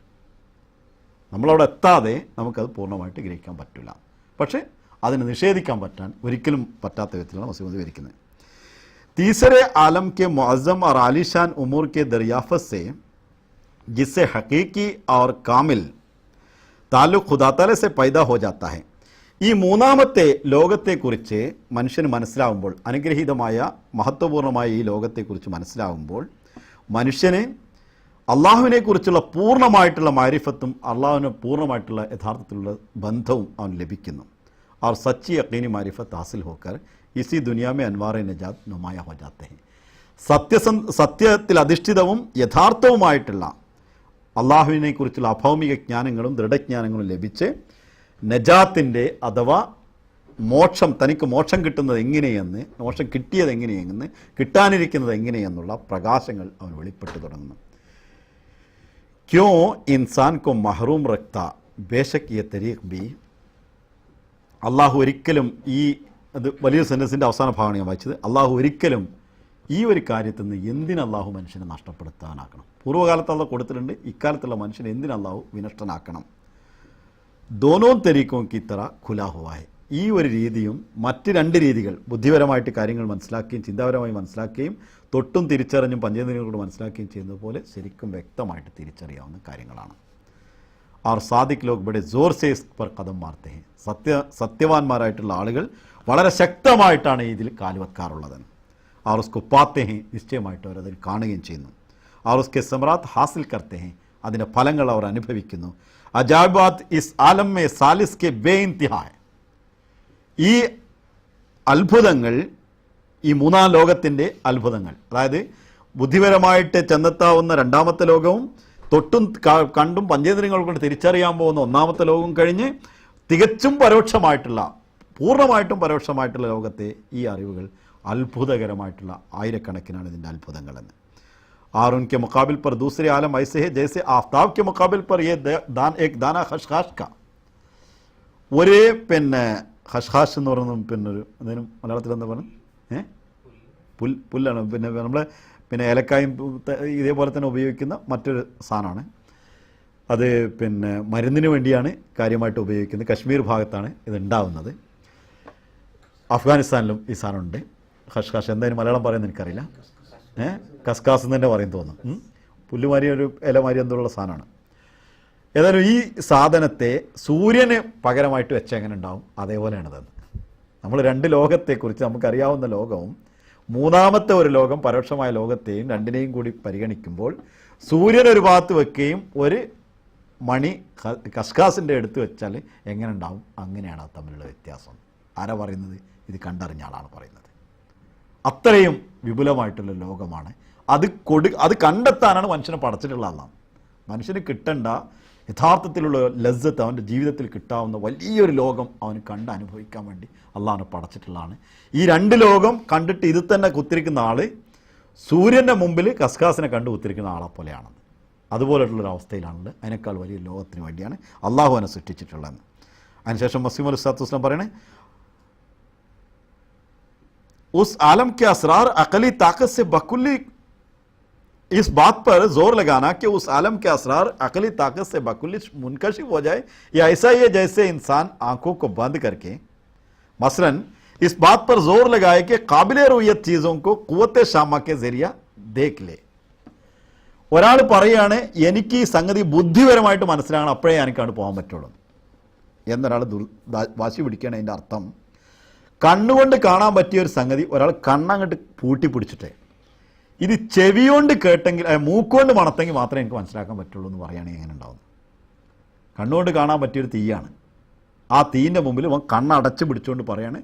നമ്മളവിടെ എത്താതെ നമുക്കത് പൂർണ്ണമായിട്ട് ഗ്രഹിക്കാൻ പറ്റില്ല. പക്ഷേ അതിനെ നിഷേധിക്കാൻ ഒരിക്കലും പറ്റാത്ത വിധത്തിലാണ് മസീഹ് മൗഊദ് വിവരിക്കുന്നത്. तीसरे आलम के मुअज़्ज़म और आलीशान उमूर के दरियाफ़त से जिससे हकीकी और कामिल ताल्लुक़ खुदा तआला से पैदा हो जाता है. ഈ മൂന്നാമത്തെ ലോകത്തെക്കുറിച്ച് മനുഷ്യന് മനസ്സിലാവുമ്പോൾ, അനുഗ്രഹീതമായ മഹത്വപൂർണ്ണമായ ഈ ലോകത്തെക്കുറിച്ച് മനസ്സിലാവുമ്പോൾ മനുഷ്യന് അള്ളാഹുവിനെക്കുറിച്ചുള്ള പൂർണ്ണമായിട്ടുള്ള മാരിഫത്തും അള്ളാഹുവിന് പൂർണ്ണമായിട്ടുള്ള യഥാർത്ഥത്തിലുള്ള ബന്ധവും അവൻ ലഭിക്കുന്നു. और सच्ची यकीनी मारिफत हासिल होकर इसी दुनिया में अनवार नजात नुमाया हो जाते हैं. സത്യത്തിൽ അധിഷ്ഠിതവും യഥാർത്ഥവുമായിട്ടുള്ള അള്ളാഹുവിനെക്കുറിച്ചുള്ള അഭൗമിക ജ്ഞാനങ്ങളും ദൃഢജ്ഞാനങ്ങളും ലഭിച്ച് നജാത്തിൻ്റെ അഥവാ മോക്ഷം, തനിക്ക് മോക്ഷം കിട്ടുന്നത് എങ്ങനെയെന്ന്, മോക്ഷം കിട്ടിയത് എങ്ങനെയെന്ന്, കിട്ടാനിരിക്കുന്നത് എങ്ങനെയെന്നുള്ള പ്രകാശങ്ങൾ അവൻ വെളിപ്പെട്ടു തുടങ്ങുന്നു. ക്യോ ഇൻസാൻ കോ മഹറൂം റഖ്ത ബേശക് യെ തരീഖ് ബി. അള്ളാഹു ഒരിക്കലും അത് വലിയ സെൻറ്റൻസിൻ്റെ അവസാന ഭാഗമാണ് ഞാൻ വായിച്ചത്. അള്ളാഹു ഒരിക്കലും ഈ ഒരു കാര്യത്തിൽ നിന്ന് എന്തിന് അള്ളാഹു മനുഷ്യനെ നഷ്ടപ്പെടുത്താനാക്കണം? പൂർവ്വകാലത്ത് അള്ളാഹു കൊടുത്തിട്ടുണ്ട്, ഇക്കാലത്തുള്ള മനുഷ്യനെ എന്തിന് അള്ളാഹു വിനഷ്ടനാക്കണം? ദോനോ തരീഖോം കി തറ ഖുലാ ഹുവാ ഹൈ. ഈ ഒരു രീതിയും മറ്റ് രണ്ട് രീതികൾ, ബുദ്ധിപരമായിട്ട് കാര്യങ്ങൾ മനസ്സിലാക്കുകയും ചിന്താപരമായി മനസ്സിലാക്കുകയും തൊട്ടും തിരിച്ചറിഞ്ഞും പഞ്ചേന്ദ്രിയങ്ങളോട് മനസ്സിലാക്കുകയും ചെയ്യുന്നത് പോലെ ശരിക്കും വ്യക്തമായിട്ട് തിരിച്ചറിയാവുന്ന കാര്യങ്ങളാണ്. और सादिक लोग बड़े जोर से इस पर कदम मारते हैं. സത്യവാന്മാരായിട്ടുള്ള ആളുകൾ വളരെ ശക്തമായിട്ടാണ് ഇതിൽ കാലുവെക്കാറുള്ളത്. और उसको पाते हैं, നിശ്ചയമായിട്ട് അവർ അതിൽ കാണുകയും ചെയ്യുന്നു. और उसके समरात हासिल करते हैं, അതിൻ്റെ ഫലങ്ങൾ അവർ അനുഭവിക്കുന്നു. അജാബാത്ത് ഇസ് ആലം മേ സാലിസ് കെ ബേഇൻതിഹാ. ഈ അത്ഭുതങ്ങൾ, ഈ മൂന്നാം ലോകത്തിൻ്റെ അത്ഭുതങ്ങൾ, അതായത് ബുദ്ധിപരമായിട്ട് ചെന്നെത്താവുന്ന രണ്ടാമത്തെ ലോകവും തൊട്ടും കണ്ടും പഞ്ചേന്ദ്രിയങ്ങൾ കൊണ്ട് തിരിച്ചറിയാൻ പോകുന്ന ഒന്നാമത്തെ ലോകം കഴിഞ്ഞ് തികച്ചും പരോക്ഷമായിട്ടുള്ള, പൂർണ്ണമായിട്ടും പരോക്ഷമായിട്ടുള്ള ലോകത്തെ ഈ അറിവുകൾ അത്ഭുതകരമായിട്ടുള്ള ആയിരക്കണക്കിനാണ് ഇതിൻ്റെ അത്ഭുതങ്ങളെന്ന്. और उनके मुकाबिल पर दूसरे आलम ऐसे है जैसे आफ्ताब के मुकाबिल पर ये एक दाना खशखाश का. ഒരേ ഖഷ്ഖാഷ് എന്ന് പറയുന്നത് ഒരു എന്തെങ്കിലും മലയാളത്തിൽ എന്താ പറയുന്നത്? പുല്ലാണ്. നമ്മൾ ഏലക്കായും ഇതേപോലെ തന്നെ ഉപയോഗിക്കുന്ന മറ്റൊരു സാധനമാണ്. അത് മരുന്നിന് വേണ്ടിയാണ് കാര്യമായിട്ട് ഉപയോഗിക്കുന്നത്. കശ്മീർ ഭാഗത്താണ് ഇത് ഉണ്ടാവുന്നത്. അഫ്ഗാനിസ്ഥാനിലും ഈ സാധനമുണ്ട്. ഖഷ്ഖാഷ് എന്തായാലും മലയാളം പറയുന്നത് എനിക്കറിയില്ല. കസ്കാസ് എന്ന് തന്നെ പറയും തോന്നുന്നു. പുല്ലുമാരി ഒരു ഇലമാരി എന്നുള്ള സാധനമാണ്. ഏതായാലും ഈ സാധനത്തെ സൂര്യന് പകരമായിട്ട് വെച്ച എങ്ങനെ ഉണ്ടാവും, അതേപോലെയാണത്. നമ്മൾ രണ്ട് ലോകത്തെക്കുറിച്ച് നമുക്കറിയാവുന്ന ലോകവും മൂന്നാമത്തെ ഒരു ലോകം പരോക്ഷമായ ലോകത്തെയും രണ്ടിനെയും കൂടി പരിഗണിക്കുമ്പോൾ സൂര്യൻ ഒരു ഭാഗത്ത് വെക്കുകയും ഒരു മണി കസ്കാസിൻ്റെ എടുത്ത് വെച്ചാൽ എങ്ങനെ ഉണ്ടാവും, അങ്ങനെയാണ് അത് തമ്മിലുള്ള വ്യത്യാസം. ആരാ പറയുന്നത്? ഇത് കണ്ടറിഞ്ഞ ആളാണ് പറയുന്നത്. അത്രയും വിപുലമായിട്ടുള്ള ലോകമാണ്. അത് കണ്ടെത്താനാണ് മനുഷ്യനെ പടച്ചിട്ടുള്ള ആളാണ്. മനുഷ്യന് കിട്ടേണ്ട യഥാർത്ഥത്തിലുള്ള ലസ്സത്ത് അവൻ്റെ ജീവിതത്തിൽ കിട്ടാവുന്ന വലിയൊരു ലോകം അവന് കണ്ട് അനുഭവിക്കാൻ വേണ്ടി അള്ളാഹനെ പടച്ചിട്ടുള്ളതാണ്. ഈ രണ്ട് ലോകം കണ്ടിട്ട് ഇത് തന്നെ കുത്തിരിക്കുന്ന ആൾ സൂര്യൻ്റെ മുമ്പിൽ കസ്കാസിനെ കണ്ട് കുത്തിരിക്കുന്ന ആളെ പോലെയാണെന്ന്. അതുപോലെയുള്ളൊരവസ്ഥയിലാണുള്ളത്. അതിനേക്കാൾ വലിയ ലോകത്തിന് വേണ്ടിയാണ് അള്ളാഹു അവനെ സൃഷ്ടിച്ചിട്ടുള്ളതെന്ന്. അതിനുശേഷം മസീഹ് മൗഊദ് സ്വല്ലല്ലാഹു അലൈഹി വസല്ലം പറയണേ, उस आलम के असरार अकली ताकत से बकुल्ली, इस बात पर जोर लगाना कि उस आलम के असरार अकली ताकत से बकुल्ली मुनकशिफ हो जाए, या ऐसा ही है जैसे इंसान आंखों को बंद करके मसलन इस बात पर जोर लगाए कि काबिले रुयत चीज़ों को क़ुव्वते शामा के जरिया देख ले. ഒരാൾ പറയാണ് എനിക്ക് ഈ സംഗതി ബുദ്ധിപരമായിട്ട് മനസ്സിലാകണം, അപ്പോഴേ എനിക്കവിടെ പോകാൻ പറ്റുള്ളൂ എന്നൊരാൾ വാശി പിടിക്കുകയാണ്. അതിൻ്റെ അർത്ഥം കണ്ണുകൊണ്ട് കാണാൻ പറ്റിയൊരു സംഗതി ഒരാൾ കണ്ണങ്ങോട്ട് പൂട്ടി പിടിച്ചിട്ടേ ഇത് ചെവിയോണ്ട് കേട്ടെങ്കിൽ മൂക്കുകൊണ്ട് മണത്തെങ്കിൽ മാത്രമേ എനിക്ക് മനസ്സിലാക്കാൻ പറ്റുള്ളൂ എന്ന് പറയുകയാണെങ്കിൽ എങ്ങനെ ഉണ്ടാവും? കണ്ണുകൊണ്ട് കാണാൻ പറ്റിയൊരു തീയാണ്. ആ തീൻ്റെ മുമ്പിൽ കണ്ണടച്ച് പിടിച്ചുകൊണ്ട് പറയാണ്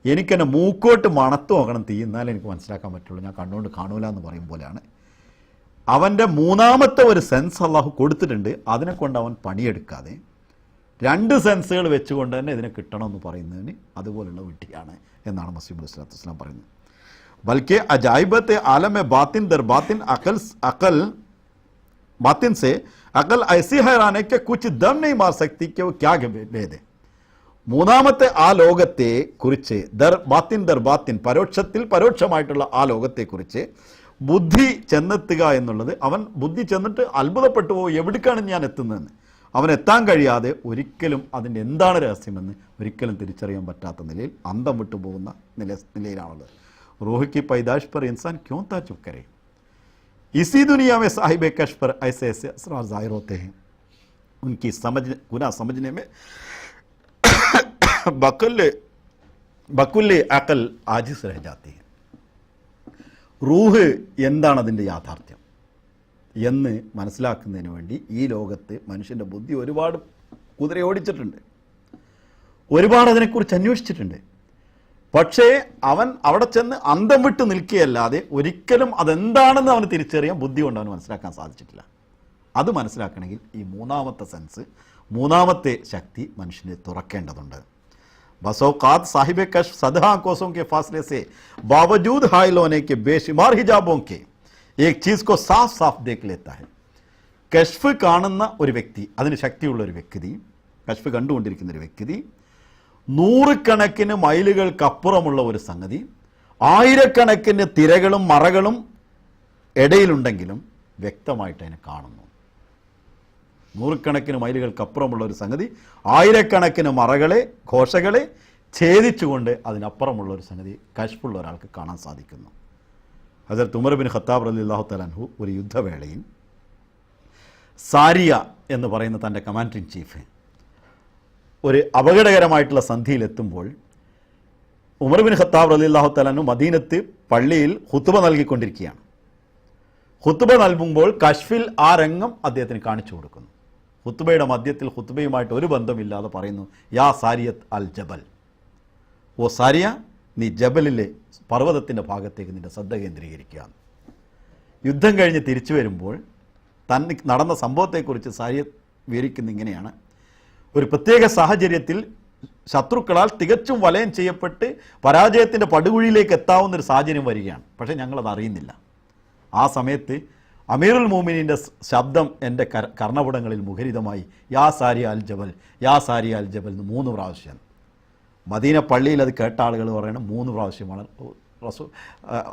എനിക്കെന്നെ മൂക്കോട്ട് മണത്ത് നോക്കണം തീ, എന്നാലേ എനിക്ക് മനസ്സിലാക്കാൻ പറ്റുള്ളൂ, ഞാൻ കണ്ണുകൊണ്ട് കാണൂല എന്ന് പറയും പോലെയാണ്. അവൻ്റെ മൂന്നാമത്തെ ഒരു സെൻസ് അള്ളാഹു കൊടുത്തിട്ടുണ്ട്. അതിനെക്കൊണ്ട് അവൻ പണിയെടുക്കാതെ രണ്ട് സെൻസുകൾ വെച്ചുകൊണ്ട് തന്നെ ഇതിനെ കിട്ടണമെന്ന് പറയുന്നതിന് അതുപോലുള്ള വിട്ടിയാണ് എന്നാണ് മസീഹ് മൗഊദ് സ്വല്ലല്ലാഹു അലൈഹി വസല്ലം പറയുന്നത്. ബൽക്കि अजाइबत आलम बातिन दर बातिन अकल बातिन से अकल ऐसी हैरान है कि कुछ दम नहीं मार सकती कि वो क्या भेद है. മൂന്നാമത്തെ ആ ലോകത്തെ കുറിച്ച് ദർ ബാത്തിൻ പരോക്ഷത്തിൽ പരോക്ഷമായിട്ടുള്ള ആ ലോകത്തെക്കുറിച്ച് ബുദ്ധി ചെന്നെത്തുക എന്നുള്ളത്, അവൻ ബുദ്ധി ചെന്നിട്ട് അത്ഭുതപ്പെട്ടു പോകും, എവിടേക്കാണ് ഞാൻ എത്തുന്നതെന്ന്. അവൻ എത്താൻ കഴിയാതെ ഒരിക്കലും അതിൻ്റെ എന്താണ് രഹസ്യമെന്ന് ഒരിക്കലും തിരിച്ചറിയാൻ പറ്റാത്ത നിലയിൽ അന്തം വിട്ടു പോകുന്ന നിലയിലാണുള്ളത്. रूह की पैदाइश पर इंसान क्यों ताज्जुब करे? इसी दुनिया में साहिब कश्फ पर ऐसे ऐसे असरार जाहिर होते हैं, उनकी गुनाह समझने में बकुल्ले अकल आजिज रह जाती है. റൂഹ് എന്താണ് അതിൻ്റെ യാഥാർത്ഥ്യം എന്ന് മനസ്സിലാക്കുന്നതിന് വേണ്ടി ഈ ലോകത്ത് മനുഷ്യൻ്റെ ബുദ്ധി ഒരുപാട് കുതിര ഓടിച്ചിട്ടുണ്ട്, ഒരുപാട് അതിനെക്കുറിച്ച് അന്വേഷിച്ചിട്ടുണ്ട്. പക്ഷേ അവൻ അവിടെ ചെന്ന് അന്തം വിട്ട് നിൽക്കുകയല്ലാതെ ഒരിക്കലും അതെന്താണെന്ന് അവന് തിരിച്ചറിയാൻ ബുദ്ധി കൊണ്ട് അവന് മനസ്സിലാക്കാൻ സാധിച്ചിട്ടില്ല. അത് മനസ്സിലാക്കണമെങ്കിൽ ഈ മൂന്നാമത്തെ സെൻസ്, മൂന്നാമത്തെ ശക്തി മനുഷ്യനെ തുറക്കേണ്ടതുണ്ട്. बसौकात साहिब कश्फ सदहा कोसों के फासले से बावजूद हाइल होने के बेशुमार हिजाबों के एक चीज़ को साफ साफ देख लेता है. കശ്ഫ് കാണുന്ന ഒരു വ്യക്തി, അതിന് ശക്തിയുള്ള ഒരു വ്യക്തി, കശ്ഫ് കണ്ടുകൊണ്ടിരിക്കുന്ന ഒരു വ്യക്തി, നൂറുകണക്കിന് മൈലുകൾക്കപ്പുറമുള്ള ഒരു സംഗതി, ആയിരക്കണക്കിന് തിരകളും മറകളും ഇടയിലുണ്ടെങ്കിലും വ്യക്തമായിട്ട് അതിനെ കാണുന്നു. നൂറുകണക്കിന് മൈലുകൾക്കപ്പുറമുള്ള ഒരു സംഗതി ആയിരക്കണക്കിന് മറകളെ ഘോഷകളെ ഛേദിച്ചുകൊണ്ട് അതിനപ്പുറമുള്ള ഒരു സംഗതി കശ്ഫുള്ള ഒരാൾക്ക് കാണാൻ സാധിക്കുന്നു. ഹസ്രത്ത് ഉമർ ബിൻ ഖത്താബ് റളിയല്ലാഹു തആല അൻഹു ഒരു യുദ്ധവേളയിൽ സാരിയ എന്ന് പറയുന്ന തൻ്റെ കമാൻഡർ ഇൻ ചീഫ് ഒരു അപകടകരമായിട്ടുള്ള സന്ധിയിലെത്തുമ്പോൾ ഉമർ ബിൻ ഖത്താബ് റളിയല്ലാഹു തആല അൻഹു മദീനത്ത് പള്ളിയിൽ ഖുത്ബ നൽകിക്കൊണ്ടിരിക്കുകയാണ്. ഖുത്ബ നൽകുമ്പോൾ കശ്ഫിൽ ആ രംഗം അദ്ദേഹത്തിന് കാണിച്ചു കൊടുക്കുന്നു. ഖുത്ബയുടെ മധ്യത്തിൽ ഖുത്ബയുമായിട്ട് ഒരു ബന്ധമില്ലാതെ പറയുന്നു, യാ സാരിയത്ത് അൽ ജബൽ, ഓ സാരിയ, നീ ജബലിലെ പർവ്വതത്തിൻ്റെ ഭാഗത്തേക്ക് നിൻ്റെ ശ്രദ്ധ കേന്ദ്രീകരിക്കുക. യുദ്ധം കഴിഞ്ഞ് തിരിച്ചു വരുമ്പോൾ തന്നെ നടന്ന സംഭവത്തെക്കുറിച്ച് സാരിയത്ത് വിവരിക്കുന്ന ഇങ്ങനെയാണ്: ഒരു പ്രത്യേക സാഹചര്യത്തിൽ ശത്രുക്കളാൽ തികച്ചും വലയം ചെയ്യപ്പെട്ട് പരാജയത്തിൻ്റെ പടുകുഴിയിലേക്ക് എത്താവുന്ന ഒരു സാഹചര്യം വരികയാണ്. പക്ഷേ ഞങ്ങളത് അറിയുന്നില്ല. ആ സമയത്ത് അമീറുൽ മോമിനീൻ്റെ ശബ്ദം എൻ്റെ കർണപുടങ്ങളിൽ മുഖരിതമായി, യാ സാരിയ അൽ ജബൽ, യാ സാരിയ അൽ ജബൽ എന്ന് 3 പ്രാവശ്യം. മദീന പള്ളിയിൽ അത് കേട്ട ആളുകൾ പറയണം 3 പ്രാവശ്യമാണ്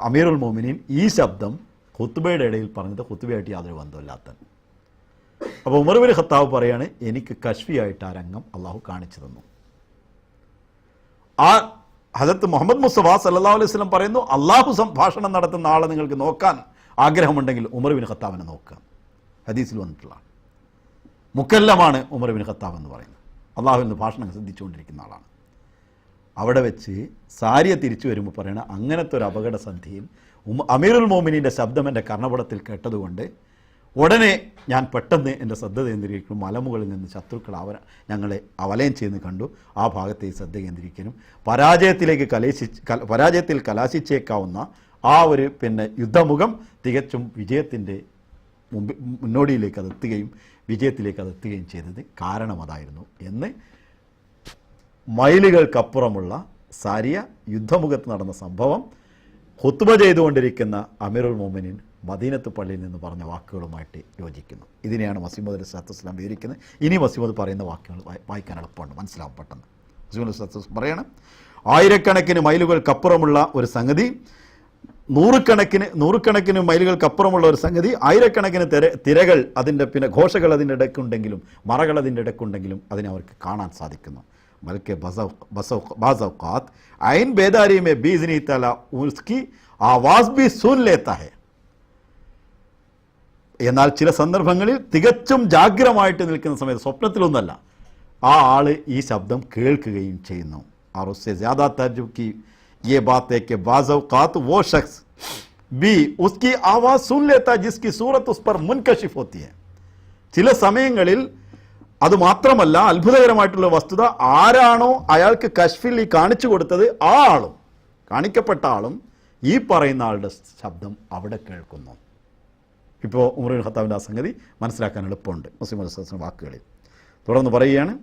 അമീറുൽ മോമിനീൻ ഈ ശബ്ദം ഖുത്ബയുടെ ഇടയിൽ പറഞ്ഞത്, ഖുത്ബയായിട്ട് യാതൊരു ബന്ധമില്ലാത്ത. അപ്പോൾ ഉമർ ബിൻ ഖത്താബ് പറയാണ്, എനിക്ക് കശ്ഫിയായിട്ട് ആ രംഗം അള്ളാഹു കാണിച്ചു തന്നു. ആ ഹദരത്ത് മുഹമ്മദ് മുസ്തഫ സല്ലല്ലാഹു അലൈഹി വസല്ലം പറയുന്നു, അള്ളാഹു സംഭാഷണം നടത്തുന്ന ആളെ നിങ്ങൾക്ക് നോക്കാൻ ആഗ്രഹമുണ്ടെങ്കിൽ ഉമർ ബിൻ ഖത്താബിനെ നോക്കുക. ഹദീസിൽ വന്നിട്ടുള്ള മുക്കല്ലമാണ് ഉമർ ബിൻ ഖത്താബ് എന്ന് പറയുന്നത്. അള്ളാഹുവിൽ നിന്ന് ഭാഷണം ശ്രദ്ധിച്ചുകൊണ്ടിരിക്കുന്ന ആളാണ്. അവിടെ വെച്ച് സാരിയ തിരിച്ചു വരുമ്പോൾ പറയണ, അങ്ങനത്തെ ഒരു അപകട സന്ധിയിൽ അമീറുൽ മോമിനീൻ്റെ ശബ്ദം എൻ്റെ കർണപടത്തിൽ കേട്ടതുകൊണ്ട് ഉടനെ ഞാൻ പെട്ടെന്ന് എൻ്റെ ശ്രദ്ധ കേന്ദ്രീകരിക്കണം. മലമുകളിൽ നിന്ന് ശത്രുക്കൾ ഞങ്ങളെ വലയം ചെയ്യുന്നത് കണ്ടു. ആ ഭാഗത്തേക്ക് ശ്രദ്ധ കേന്ദ്രീകരിക്കാനും പരാജയത്തിൽ കലാശിച്ചേക്കാവുന്ന ആ ഒരു യുദ്ധമുഖം തികച്ചും വിജയത്തിൻ്റെ മുന്നോടിയിലേക്ക് അതെത്തുകയും വിജയത്തിലേക്ക് അതെത്തുകയും ചെയ്തത് കാരണം അതായിരുന്നു എന്ന് മൈലുകൾക്കപ്പുറമുള്ള സാരിയ യുദ്ധമുഖത്ത് നടന്ന സംഭവം ഖുത്ബ ചെയ്തുകൊണ്ടിരിക്കുന്ന അമീറുൽ മുഅ്മിനീൻ മദീനത്ത് പള്ളിയിൽ നിന്ന് പറഞ്ഞ വാക്കുകളുമായിട്ട് യോജിക്കുന്നു. ഇതിനെയാണ് മസീഹ് മൗഊദ് അലൈഹി സ്വലാത്തു വസ്സലാം വിവരിക്കുന്നത്. ഇനി മസീഹ് മൗഊദ് പറയുന്ന വാക്കുകൾ വായിക്കാൻ എളുപ്പമുണ്ട്, മനസ്സിലാവും പെട്ടെന്ന്. മസീഹ് മൗഊദ് അലൈഹി സ്വലാത്തു വസ്സലാം പറയണം, ആയിരക്കണക്കിന് മൈലുകൾക്കപ്പുറമുള്ള ഒരു സംഗതി, നൂറുകണക്കിന് മൈലുകൾക്കപ്പുറമുള്ള ഒരു സംഗതി, ആയിരക്കണക്കിന് തിരകൾ അതിൻ്റെ ഘോഷകൾ അതിൻ്റെ ഇടയ്ക്കുണ്ടെങ്കിലും മറകൾ അതിൻ്റെ ഇടയ്ക്കുണ്ടെങ്കിലും അതിനെ അവർക്ക് കാണാൻ സാധിക്കുന്നു. ബൽക്കെ ബാസൗഖാത്ത് ഐൻ ബേദാരി മേ ബീസ്നി തആല ഉസ്കി ആവാസ് ബി സുൻ ലേതാ ഹൈ. എന്നാൽ ചില സന്ദർഭങ്ങളിൽ തികച്ചും ജാഗ്രമായിട്ട് നിൽക്കുന്ന സമയത്ത്, സ്വപ്നത്തിലൊന്നല്ല, ആ ആള് ഈ ശബ്ദം കേൾക്കുകയും ചെയ്യുന്നു. और उससे ज़्यादा ताज्जुब की ये बात है कि बाज़ औक़ात वो शख्स भी उसकी आवाज़ सुन लेता है जिसकी सूरत उस पर मुनकशिफ होती है. ചില സമയങ്ങളിൽ അത് മാത്രമല്ല, അത്ഭുതകരമായിട്ടുള്ള വസ്തുത, ആരാണോ അയാൾക്ക് കശ്ഫിൽ ഈ കാണിച്ചു കൊടുത്തത് ആ ആളും കാണിക്കപ്പെട്ട ആളും ഈ പറയുന്ന ആളുടെ ശബ്ദം അവിടെ കേൾക്കുന്നു. ഇപ്പോൾ ഉമർ ഇബ്നു ഖത്താബിൻ്റെ ആ സംഗതി മനസ്സിലാക്കാൻ എളുപ്പമുണ്ട് മസീഹ് മൗഊദ് അലൈഹി വാക്കുകളിൽ. തുടർന്ന് പറയുകയാണ്,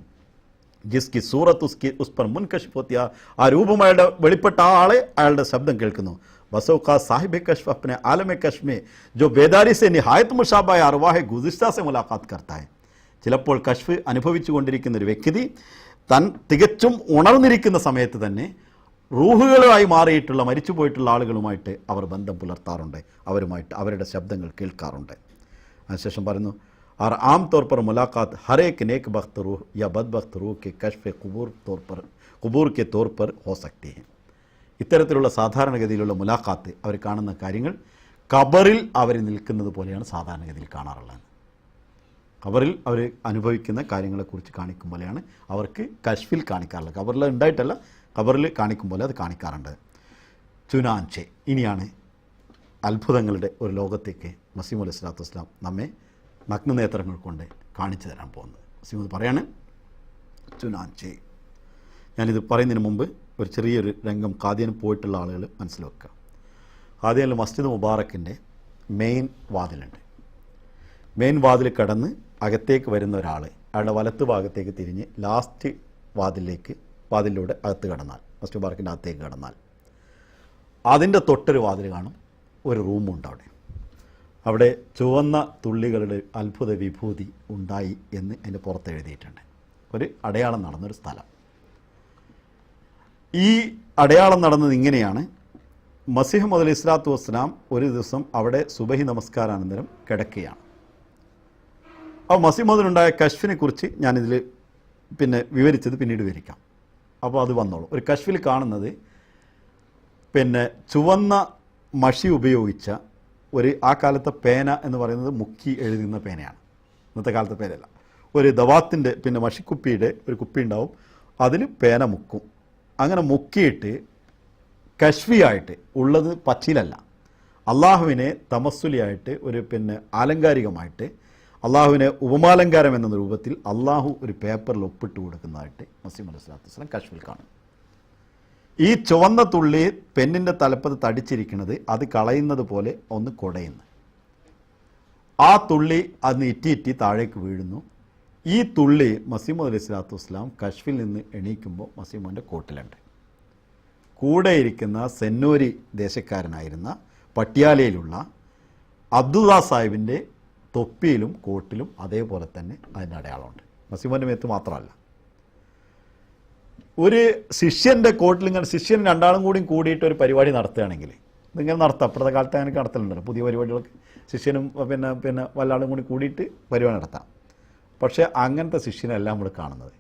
ജിസ്കി സൂറത്ത് ഉസ് പർ മുൻകശിഫ് ഹോത്തിയ, ആ രൂപമായുടെ വെളിപ്പെട്ട ആ ആളെ അയാളുടെ ശബ്ദം കേൾക്കുന്നു. ബസൗഖാ സാഹിബ് കശ്ഫ് അപ്നെ ആലമെ കശ്ഫ് മേ ജോ ബേദാരി സെ നിഹായത്ത് മുഷാബായ അർവാഹെ ഗുസിസ്ത സെ മുലാഖാത്ത് കർത്താ ഹൈ. ചിലപ്പോൾ കശ്ഫ് അനുഭവിച്ചു കൊണ്ടിരിക്കുന്ന ഒരു വ്യക്തി തികച്ചും ഉണർന്നിരിക്കുന്ന സമയത്ത് തന്നെ റൂഹുകളുമായി മാറിയിട്ടുള്ള മരിച്ചുപോയിട്ടുള്ള ആളുകളുമായിട്ട് അവർ ബന്ധം പുലർത്താറുണ്ട്, അവരുടെ ശബ്ദങ്ങൾ കേൾക്കാറുണ്ട്. അതിനുശേഷം പറയുന്നു, और आम तौर पर मुलाकात हर एक नेक बख्त रूह या बदबख्त रूह के कश्फ ഖുബൂർ के तौर पर हो सकती है. ഇത്തരത്തിലുള്ള സാധാരണഗതിയിലുള്ള മുലാഖാത്ത്, അവർ കാണുന്ന കാര്യങ്ങൾ ഖബറിൽ അവർ നിൽക്കുന്നത് പോലെയാണ് സാധാരണഗതിയിൽ കാണാറുള്ളത്. ഖബറിൽ അവർ അനുഭവിക്കുന്ന കാര്യങ്ങളെക്കുറിച്ച് കാണിക്കും പോലെയാണ് അവർക്ക് കശ്ഫിൽ കാണിക്കാറുള്ളത്. ഖബറിൽ ഉണ്ടായിട്ടല്ല, ഖബറിൽ കാണിക്കും പോലെ അത് കാണിക്കാറുണ്ട്. ചുനാൻചെ, ഇനിയാണ് അത്ഭുതങ്ങളുടെ ഒരു ലോകത്തേക്ക് മസീഹ് അലൈഹി സ്വലാത്തു വസ്സലാം നമ്മെ നഗ്നനേത്രങ്ങൾ കൊണ്ട് കാണിച്ചു തരാൻ പോകുന്നത്. മസീഹ് പറയാണ്, ചുനാൻചെ. ഞാനിത് പറയുന്നതിന് മുമ്പ് ഒരു ചെറിയൊരു രംഗം ഖാദിയന് പോയിട്ടുള്ള ആളുകൾ മനസ്സിൽ വെക്കുക. ഖാദിയനിൽ മസ്ജിദ് മുബാറക്കിൻ്റെ മെയിൻ വാതിലുണ്ട്. മെയിൻ വാതിൽ കടന്ന് അകത്തേക്ക് വരുന്ന ഒരാൾ അയാളുടെ വലത്ത് ഭാഗത്തേക്ക് തിരിഞ്ഞ് ലാസ്റ്റ് വാതിലിലൂടെ അകത്ത് കടന്നാൽ, മസ്ജിദ് മുബാറക്കിൻ്റെ അകത്തേക്ക് കടന്നാൽ അതിൻ്റെ തൊട്ടൊരു വാതിൽ കാണും, ഒരു റൂമുണ്ട്. അവിടെ ചുവന്ന തുള്ളികളുടെ അത്ഭുത വിഭൂതി ഉണ്ടായി എന്ന് അതിൻ്റെ പുറത്ത് എഴുതിയിട്ടുണ്ട്. ഒരു അടയാളം നടന്നൊരു സ്ഥലം. ഈ അടയാളം നടന്നത് ഇങ്ങനെയാണ്. മസീഹ് മൗഊദ് അലൈഹി സ്വലാത്തു വസ്സലാം ഒരു ദിവസം അവിടെ സുബഹി നമസ്കാരാനന്തരം കിടക്കുകയാണ്. അപ്പോൾ മസീഹ് മൗഊദിനുണ്ടായ കശ്ഫിനെ കുറിച്ച് ഞാനിതിൽ വിവരിച്ചത് പിന്നീട് വിവരിക്കാം. അപ്പോൾ അത് വന്നോളൂ. ഒരു കശ്ഫിൽ കാണുന്നത് ചുവന്ന മഷി ഉപയോഗിച്ച ആ കാലത്തെ പേന എന്ന് പറയുന്നത് മുക്കി എഴുതുന്ന പേനയാണ്, ഇന്നത്തെ കാലത്തെ പേനയല്ല. ഒരു ദവാത്തിൻ്റെ മഷിക്കുപ്പിയുടെ ഒരു കുപ്പി ഉണ്ടാവും, അതിൽ പേന മുക്കും. അങ്ങനെ മുക്കിയിട്ട് കശ്ഫിയായിട്ട് ഉള്ളത് പച്ചിലല്ല, അള്ളാഹുവിനെ തമസ്സുലിയായിട്ട് ഒരു ആലങ്കാരികമായിട്ട് അള്ളാഹുവിനെ ഉപമാലങ്കാരം എന്ന രൂപത്തിൽ അള്ളാഹു ഒരു പേപ്പറിൽ ഒപ്പിട്ട് കൊടുക്കുന്നതായിട്ട് മസീഹ് അലൈഹി സ്വലാത്തു വസ്സലാം കശ്ഫിൽ കാണും. ഈ ചുവന്ന തുള്ളി പെന്നിൻ്റെ തലപ്പത്ത് തടിച്ചിരിക്കുന്നത് അത് കളയുന്നത് പോലെ ഒന്ന് കുടയുന്നു. ആ തുള്ളി അന്ന് ഇറ്റി താഴേക്ക് വീഴുന്നു. ഈ തുള്ളി മസീഹ് മൗഊദ് അലൈഹി സ്വലാത്തു വസ്സലാം കശ്ഫിൽ നിന്ന് എണീക്കുമ്പോൾ മസീഹ് മൗഊദിൻ്റെ കോട്ടിലുണ്ട്. കൂടെ ഇരിക്കുന്ന സെന്നൂരി ദേശക്കാരനായിരുന്ന പട്യാലയിലുള്ള അബ്ദുള്ള സാഹിബിൻ്റെ തൊപ്പിയിലും കോട്ടിലും അതേപോലെ തന്നെ അതിൻ്റെ അടയാളമുണ്ട്. മസീഹ് മൗഊദിൻ്റെ മേത്ത് മാത്രമല്ല. ഒരു ശിഷ്യൻ്റെ കോട്ടിൽ ഇങ്ങനെ ശിഷ്യൻ രണ്ടാളും കൂടിയിട്ട് ഒരു പരിപാടി നടത്തുകയാണെങ്കിൽ ഇതിങ്ങനെ നടത്താം. അപ്പോഴത്തെ കാലത്ത് അങ്ങനെ നടത്തലുണ്ടല്ലോ പുതിയ പരിപാടികൾക്ക്. ശിഷ്യനും വല്ലാളും കൂടിയിട്ട് പരിപാടി നടത്താം. പക്ഷേ അങ്ങനത്തെ ശിഷ്യനല്ല നമ്മൾ കാണുന്നത്.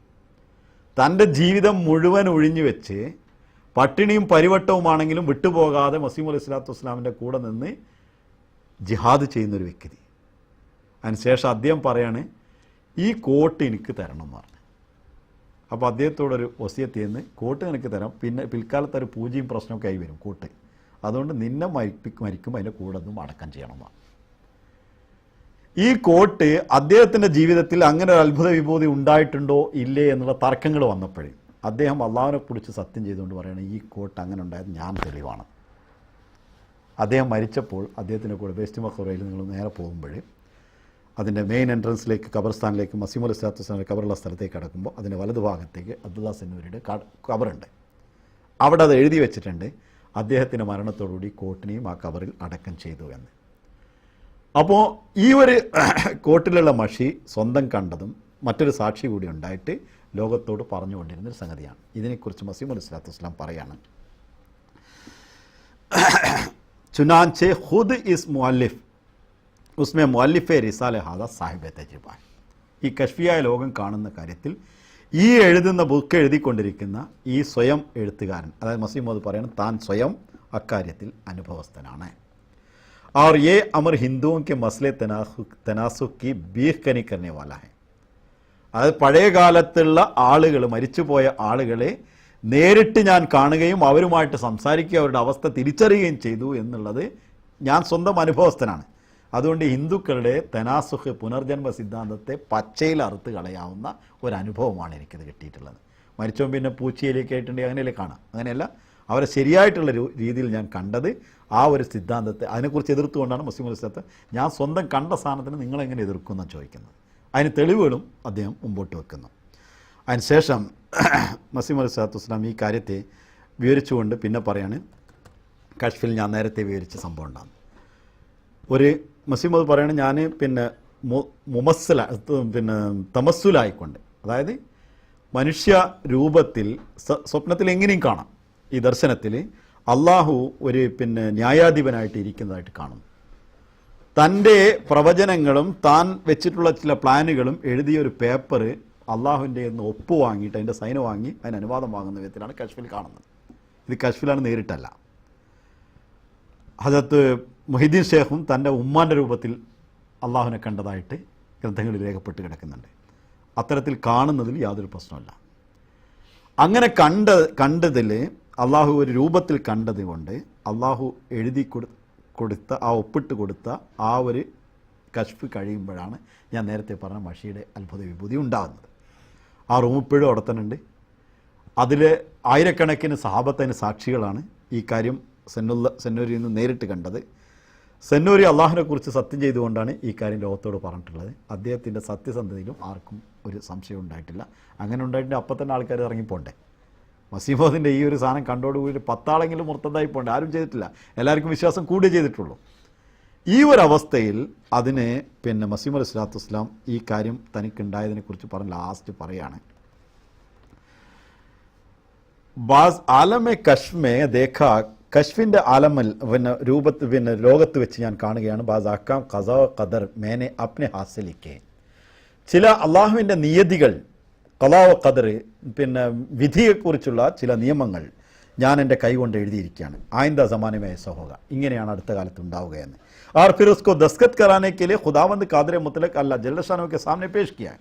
തൻ്റെ ജീവിതം മുഴുവൻ ഒഴിഞ്ഞു വെച്ച് പട്ടിണിയും പരിവട്ടവുമാണെങ്കിലും വിട്ടുപോകാതെ മസീഹ് അലൈഹി സ്വലാത്തു വസ്സലാമിൻ്റെ കൂടെ നിന്ന് ജിഹാദ് ചെയ്യുന്നൊരു വ്യക്തി. അതിനുശേഷം അദ്ദേഹം പറയാണ്, ഈ കോട്ട് എനിക്ക് തരണം എന്ന് പറഞ്ഞു. അപ്പോൾ അദ്ദേഹത്തോടൊരു വസിയത്ത് ചെയ്യുന്ന കോട്ട് നിനക്ക് തരാം, പിൽക്കാലത്ത് ഒരു പൂജയും പ്രശ്നമൊക്കെ ആയി വരും കോട്ട്, അതുകൊണ്ട് നിന്നെ മരിക്കുമ്പോൾ അതിൻ്റെ കൂടെ ഒന്നും അടക്കം ചെയ്യണമെന്നാണ്. ഈ കോട്ട് അദ്ദേഹത്തിൻ്റെ ജീവിതത്തിൽ അങ്ങനെ ഒരു അത്ഭുത വിഭൂതി ഉണ്ടായിട്ടുണ്ടോ ഇല്ലേ എന്നുള്ള തർക്കങ്ങൾ വന്നപ്പോഴേ അദ്ദേഹം അള്ളാഹുവിനെ കുറിച്ച് സത്യം ചെയ്തുകൊണ്ട് പറയുന്നത് ഈ കോട്ട് അങ്ങനെ ഉണ്ടായത് ഞാൻ തെളിവാണ്. അദ്ദേഹം മരിച്ചപ്പോൾ അദ്ദേഹത്തിൻ്റെ കൂടെ വെസ്റ്റ് മഖബറയിൽ നിങ്ങൾ നേരെ പോകുമ്പോൾ അതിൻ്റെ മെയിൻ എൻട്രൻസിലേക്ക് ഖബർസ്ഥാനിലേക്ക് മസീമുൽ ഇസ്ലാത്തുസ്ലാമിൻ്റെ ഖബറുള്ള സ്ഥലത്തേക്ക് കടക്കുമ്പോൾ അതിൻ്റെ വലതുഭാഗത്തേക്ക് അബ്ദുള്ള സെന്നൂരിയുടെ ഖബറുണ്ട്. അവിടെ അത് എഴുതി വെച്ചിട്ടുണ്ട് അദ്ദേഹത്തിൻ്റെ മരണത്തോടുകൂടി കോട്ടിനെയും ആ ഖബറിൽ അടക്കം ചെയ്തു എന്ന്. അപ്പോൾ ഈ ഒരു കോട്ടിലുള്ള മഷി സ്വന്തം കണ്ടതും മറ്റൊരു സാക്ഷി കൂടി ഉണ്ടായിട്ട് ലോകത്തോട് പറഞ്ഞുകൊണ്ടിരുന്നൊരു സംഗതിയാണ്. ഇതിനെക്കുറിച്ച് മസീമുൽ ഇസ്ലാത്തുസ്ലാം പറയാണ്, ചുനാൻചെ ഖുദ് ഇസ് മുഅല്ലിഫ് ഉസ്മെ മുഅല്ലിഫെ റിസാലെ ഹാദ സാഹിബെ തജ്രിബ. ഈ കശ്ഫിയായ ലോകം കാണുന്ന കാര്യത്തിൽ ഈ എഴുതുന്ന ബുക്ക് എഴുതിക്കൊണ്ടിരിക്കുന്ന ഈ സ്വയം എഴുത്തുകാരൻ, അതായത് മസീമോദ് പറയണം താൻ സ്വയം അക്കാര്യത്തിൽ അനുഭവസ്ഥനാണ്. और ये अमर हिंदुओं के मसले तनासुख की बीख कनी करने वाला है. അതായത് പഴയ കാലത്തുള്ള ആളുകൾ, മരിച്ചുപോയ ആളുകളെ നേരിട്ട് ഞാൻ കാണുകയും അവരുമായിട്ട് സംസാരിക്കുകയും അവരുടെ അവസ്ഥ തിരിച്ചറിയുകയും ചെയ്തു എന്നുള്ളത് ഞാൻ സ്വന്തം അനുഭവസ്ഥനാണ്. അതുകൊണ്ട് ഹിന്ദുക്കളുടെ തനാസുഖ് പുനർജന്മ സിദ്ധാന്തത്തെ പച്ചയിൽ അറുത്ത് കളയാവുന്ന ഒരു അനുഭവമാണ് എനിക്കിത് കിട്ടിയിട്ടുള്ളത്. മരിച്ചോ പിന്നെ പൂച്ചയിലേക്ക് ആയിട്ടുണ്ടെങ്കിൽ അങ്ങനെയല്ലേ കാണാം, അങ്ങനെയല്ല, അവരെ ശരിയായിട്ടുള്ള രീതിയിൽ ഞാൻ കണ്ടത് ആ ഒരു സിദ്ധാന്തത്തെ അതിനെക്കുറിച്ച് എതിർത്തുകൊണ്ടാണ് മുസ്ലിം ഇസ്ലാത്ത് ഞാൻ സ്വന്തം കണ്ട സ്ഥാനത്തിന് നിങ്ങളെങ്ങനെ എതിർക്കുമെന്നാണ് ചോദിക്കുന്നത്. അതിന് തെളിവുകളും അദ്ദേഹം മുമ്പോട്ട് വെക്കുന്നു. അതിനുശേഷം മസീം അലൈഹി സ്വലാത്തു വസ്സലാം ഈ കാര്യത്തെ വിവരിച്ചുകൊണ്ട് പിന്നെ പറയാണ്, കശ്ഫിൽ ഞാൻ നേരത്തെ വിവരിച്ച സംഭവം ഉണ്ടാകും. ഒരു മസീം അത് പറയണത് ഞാൻ പിന്നെ തമസ്സുലായിക്കൊണ്ട്, അതായത് മനുഷ്യ രൂപത്തിൽ സ്വപ്നത്തിൽ എങ്ങനെയും കാണാം, ഈ ദർശനത്തിൽ അള്ളാഹു ഒരു ന്യായാധിപനായിട്ട് ഇരിക്കുന്നതായിട്ട് കാണുന്നു. തൻ്റെ പ്രവചനങ്ങളും താൻ വെച്ചിട്ടുള്ള ചില പ്ലാനുകളും എഴുതിയ ഒരു പേപ്പർ അള്ളാഹുവിൻ്റെ ഒന്ന് ഒപ്പ് വാങ്ങിയിട്ട് അതിൻ്റെ സൈന് വാങ്ങി അതിന് അനുവാദം വാങ്ങുന്ന വിധത്തിലാണ് കശ്ഫിൽ കാണുന്നത്. ഇത് കശ്ഫിലാണ്, നേരിട്ടല്ല. ഹദരത്ത് മുഹിദ്ദീൻ ഷേഖും തൻ്റെ ഉമ്മാൻ്റെ രൂപത്തിൽ അള്ളാഹുവിനെ കണ്ടതായിട്ട് ഗ്രന്ഥങ്ങളിൽ രേഖപ്പെട്ട് കിടക്കുന്നുണ്ട്. അത്തരത്തിൽ കാണുന്നതിൽ യാതൊരു പ്രശ്നമല്ല. അങ്ങനെ കണ്ടതിൽ അള്ളാഹു ഒരു രൂപത്തിൽ കണ്ടത് കൊണ്ട് അള്ളാഹു എഴുതി കൊടുത്ത ആ ഒപ്പിട്ട് കൊടുത്ത ആ ഒരു കശ്ഫ് കഴിയുമ്പോഴാണ് ഞാൻ നേരത്തെ പറഞ്ഞ മഷിയുടെ അത്ഭുത വിഭൂതി ഉണ്ടാകുന്നത്. ആ റൂം ഇപ്പോഴും അവിടെ തന്നെ ഉണ്ട്. അതിൽ ആയിരക്കണക്കിന് സഹാബത്തിന് സാക്ഷികളാണ് ഈ കാര്യം സെന്നൂരിൽ നിന്ന് നേരിട്ട് കണ്ടത്. സെന്നൂരി അള്ളാഹുവിനെക്കുറിച്ച് സത്യം ചെയ്തുകൊണ്ടാണ് ഈ കാര്യം ലോകത്തോട് പറഞ്ഞിട്ടുള്ളത്. അദ്ദേഹത്തിൻ്റെ സത്യസന്ധതയിലും ആർക്കും ഒരു സംശയം ഉണ്ടായിട്ടില്ല. അങ്ങനെ ഉണ്ടായിട്ട് അപ്പം തന്നെ ആൾക്കാർ ഇറങ്ങിപ്പോണ്ടേ. മസീമോദിൻ്റെ ഈ ഒരു സാധനം കണ്ടോടുകൂടി 10 ആളെങ്കിലും മുർത്തതായി പോകണ്ടേ, ആരും ചെയ്തിട്ടില്ല, എല്ലാവർക്കും വിശ്വാസം കൂടിയേ ചെയ്തിട്ടുള്ളൂ. ഈ ഒരു അവസ്ഥയിൽ അതിനെ മസീം അലൈഹി സ്വലാത്തു വസ്സലാം ഈ കാര്യം തനിക്കുണ്ടായതിനെക്കുറിച്ച് പറഞ്ഞ് ലാസ്റ്റ് പറയാണ്, ബാസ് ആലമെ കശ്മേ ദേഖ, കശ്ഫിൻ്റെ ആലമൽ ലോകത്ത് വെച്ച് ഞാൻ കാണുകയാണ്, ബാസ് അക്കാം ഖസാ ഖദർ മേനെ അപ്നെ ഹാസിലിക്കെ, ചില അള്ളാഹുവിൻ്റെ നിയതികൾ, ഖലാ ഖദർ വിധിയെക്കുറിച്ചുള്ള ചില നിയമങ്ങൾ ഞാൻ എൻ്റെ കൈകൊണ്ട് എഴുതിയിരിക്കുകയാണ്. ആയിന്ദ സമാനമേ സഹോക, ഇങ്ങനെയാണ് അടുത്ത കാലത്ത് ഉണ്ടാവുക എന്ന്. और फिर उसको दस्तखत कराने के लिए खुदावंद कादर मुतलक अल्लाह जल्ल शानहू के सामने पेश किया है.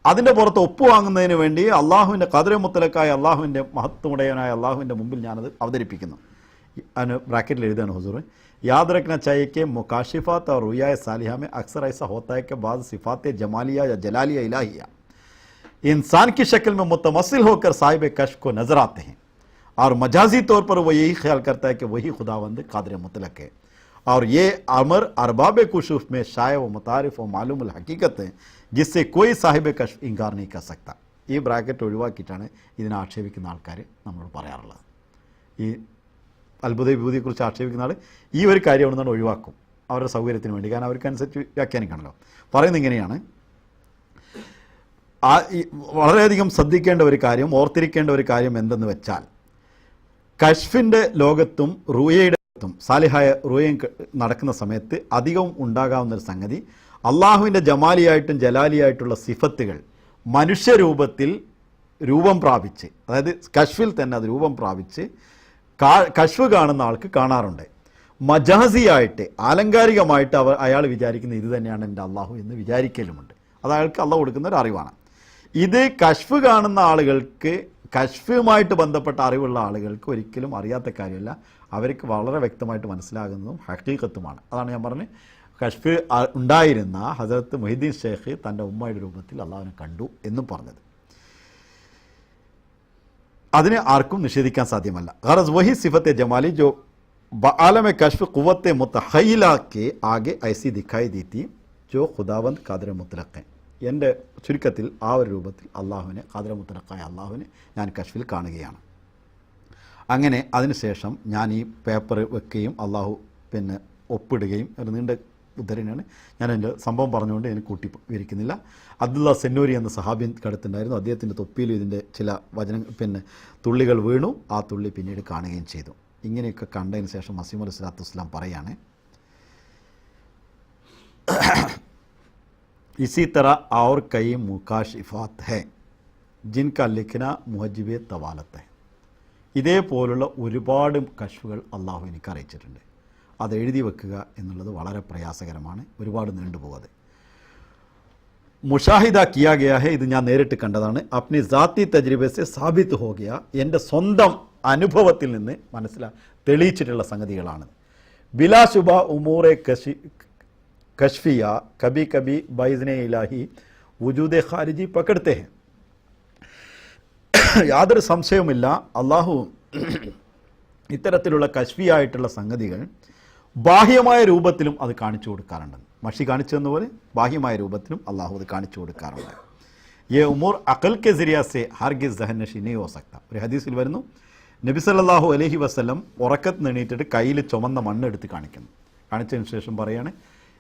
അതിൻ്റെ പുറത്ത് ഒപ്പ് വാങ്ങുന്നതിന് വേണ്ടി അള്ളാഹുവിൻ്റെ ഖദർ മുത്തലക്കായ അള്ളാഹുവിൻ്റെ മഹത്വമുടയവനായ അള്ളാഹുവിൻ്റെ മുമ്പിൽ ഞാനത് അവതരിപ്പിക്കുന്നു. അതിന് ബ്രാക്കറ്റിൽ എഴുതാണ് ഹുസൂർ, याद रखना चाहिए कि मुकाशिफात और रुया सालिहा में अक्सर ऐसा होता है कि बाज़ सिफ़ात जमालिया या जलालिया इलाहिया इंसान की शक्ल में मुतमस्सिल होकर साहिब कश्फ को नज़र आते हैं और मजाजी तौर पर वो यही ख्याल करता है कि वही खुदावंद कादिर मुतलक है और ये अमर अरबाब कुशूफ में शाय व मुतारिफ व मालूम हकीकत है जिससे कोई साहिब कश्फ इनकार नहीं कर सकता. ഈ ബ്രാക്കറ്റ് ഒഴിവാക്കിയിട്ടാണ് ഇതിനെ ആക്ഷേപിക്കുന്ന ആൾക്കാർ നമ്മളോട് പറയാറുള്ളത്. ഈ അത്ഭുത വിഭൂതിയെക്കുറിച്ച് ആക്ഷേപിക്കുന്ന ആൾ ഈ ഒരു കാര്യം അവിടെ നിന്നാണ് ഒഴിവാക്കും, അവരുടെ സൗകര്യത്തിന് വേണ്ടി. കാരണം അവർക്കനുസരിച്ച് വ്യാഖ്യാനിക്കണമല്ലോ. പറയുന്നത് ഇങ്ങനെയാണ്, വളരെയധികം ശ്രദ്ധിക്കേണ്ട ഒരു കാര്യം, ഓർത്തിരിക്കേണ്ട ഒരു കാര്യം എന്തെന്ന് വെച്ചാൽ, കശ്ഫിൻ്റെ ലോകത്തും റൂയയുടെ ലോകത്തും സാലിഹായ റൂയയും നടക്കുന്ന സമയത്ത് അധികവും ഉണ്ടാകാവുന്നൊരു സംഗതി, അള്ളാഹുവിൻ്റെ ജമാലിയായിട്ടും ജലാലിയായിട്ടുള്ള സിഫത്തുകൾ മനുഷ്യരൂപത്തിൽ രൂപം പ്രാപിച്ച്, അതായത് കശ്ഫിൽ തന്നെ അത് രൂപം പ്രാപിച്ച് കശ്ഫ് കാണുന്ന ആൾക്ക് കാണാറുണ്ട്. മജാസിയായിട്ട് ആലങ്കാരികമായിട്ട് അയാൾ വിചാരിക്കുന്ന ഇത് തന്നെയാണ് എൻ്റെ അള്ളാഹു എന്ന് വിചാരിക്കലുമുണ്ട്. അത് അയാൾക്ക് അള്ളാഹു കൊടുക്കുന്ന ഒരു അറിവാണ്. ഇത് കശ്ഫ് കാണുന്ന ആളുകൾക്ക്, കശ്ഫുമായിട്ട് ബന്ധപ്പെട്ട അറിവുള്ള ആളുകൾക്ക് ഒരിക്കലും അറിയാത്ത കാര്യമല്ല, അവർക്ക് വളരെ വ്യക്തമായിട്ട് മനസ്സിലാകുന്നതും ഹഖീഖത്തുമാണ്. അതാണ് ഞാൻ പറഞ്ഞത്, കശ്ഫ് ഉണ്ടായിരുന്ന ഹസരത്ത് മൊഹീദ്ദീൻ ഷേഖ് തൻ്റെ ഉമ്മയുടെ രൂപത്തിൽ അള്ളാഹുവിനെ കണ്ടു എന്നും പറഞ്ഞത്. അതിനെ ആർക്കും നിഷേധിക്കാൻ സാധ്യമല്ല. ഗറസ് വഹി സിഫത്തെ ജമാലി ജോ आलम कश्फ क़ुव्वत मुतहय्यला के आगे ऐसी दिखाई दी थी जो खुदावंद ഖാദിർ മുത്ലഖ്. എൻ്റെ ചുരുക്കത്തിൽ ആ ഒരു രൂപത്തിൽ അള്ളാഹുവിനെ, ഖാദിർ മുത്ലഖായ അള്ളാഹുവിനെ ഞാൻ കശ്ഫിൽ കാണുകയാണ്. അങ്ങനെ അതിനുശേഷം ഞാൻ ഈ പേപ്പർ വെക്കുകയും അള്ളാഹു പിന്നെ ഒപ്പിടുകയും, ഒരു നീണ്ട ഉദ്ധരണിയാണ്, ഞാൻ എൻ്റെ സംഭവം പറഞ്ഞുകൊണ്ട് എനിക്ക് കൂട്ടി വിവരിക്കുന്നില്ല. അബ്ദുള്ള സെന്നൂരി എന്ന സഹാബിൻ കടുത്തുണ്ടായിരുന്നു. അദ്ദേഹത്തിൻ്റെ തൊപ്പിയിൽ ഇതിൻ്റെ ചില തുള്ളികൾ വീണു. ആ തുള്ളി പിന്നീട് കാണുകയും ചെയ്തു. ഇങ്ങനെയൊക്കെ കണ്ടതിന് ശേഷം മസീഹ് മൗഊദ് സ്വല്ലല്ലാഹു അലൈഹി വസല്ലം പറയാണ്, इसी तरह और कई मुकाशिफात है जिनका लिखना मुहज्जिब तवालत है. ഇതേപോലുള്ള ഒരുപാട് കശ്ഫുകൾ അള്ളാഹു എനിക്ക് അറിയിച്ചിട്ടുണ്ട്. അത് എഴുതി വെക്കുക എന്നുള്ളത് വളരെ പ്രയാസകരമാണ്, ഒരുപാട് നീണ്ടുപോകാതെ. മുഷാഹിദ കിയാ ഗയാ ഹെ, ഇത് ഞാൻ നേരിട്ട് കണ്ടതാണ്. അപ്നി ജാത്തി തജ്രിബെ സെ സാബിത്ത് ഹോ ഗയ, എൻ്റെ സ്വന്തം അനുഭവത്തിൽ നിന്ന് തെളിയിച്ചിട്ടുള്ള സംഗതികളാണ്. ബിലാശുബ ഉമൂറെ കശ്ഫിയ കബി കബി ബൈസ്നെ ഇലാഹി വുജൂദെ ഖാരിജി പകർത്തെ ഹെ. യാതൊരു സംശയവുമില്ല, അള്ളാഹു ഇത്തരത്തിലുള്ള കശ്ഫിയായിട്ടുള്ള സംഗതികൾ ബാഹ്യമായ രൂപത്തിലും അത് കാണിച്ചു കൊടുക്കാറുണ്ട്. മഷി കാണിച്ചെന്ന പോലെ ബാഹ്യമായ രൂപത്തിലും അള്ളാഹു അത് കാണിച്ചു കൊടുക്കാറുണ്ട്. യേ ഉമൂർ അഖൽ കെ സിരിയ സെ ഹർഗിസ് ജഹൻ നശി നഹീ ഹോ സക്ത. ഒരു ഹദീസിൽ വരുന്നു, നബി സല്ലല്ലാഹു അലൈഹി വസല്ലം ഉറക്കത്ത് എണീറ്റിട്ട് കയ്യിൽ ചുമന്ന മണ്ണ് എടുത്ത് കാണിക്കുന്നു. കാണിച്ചതിന് ശേഷം പറയാണ്,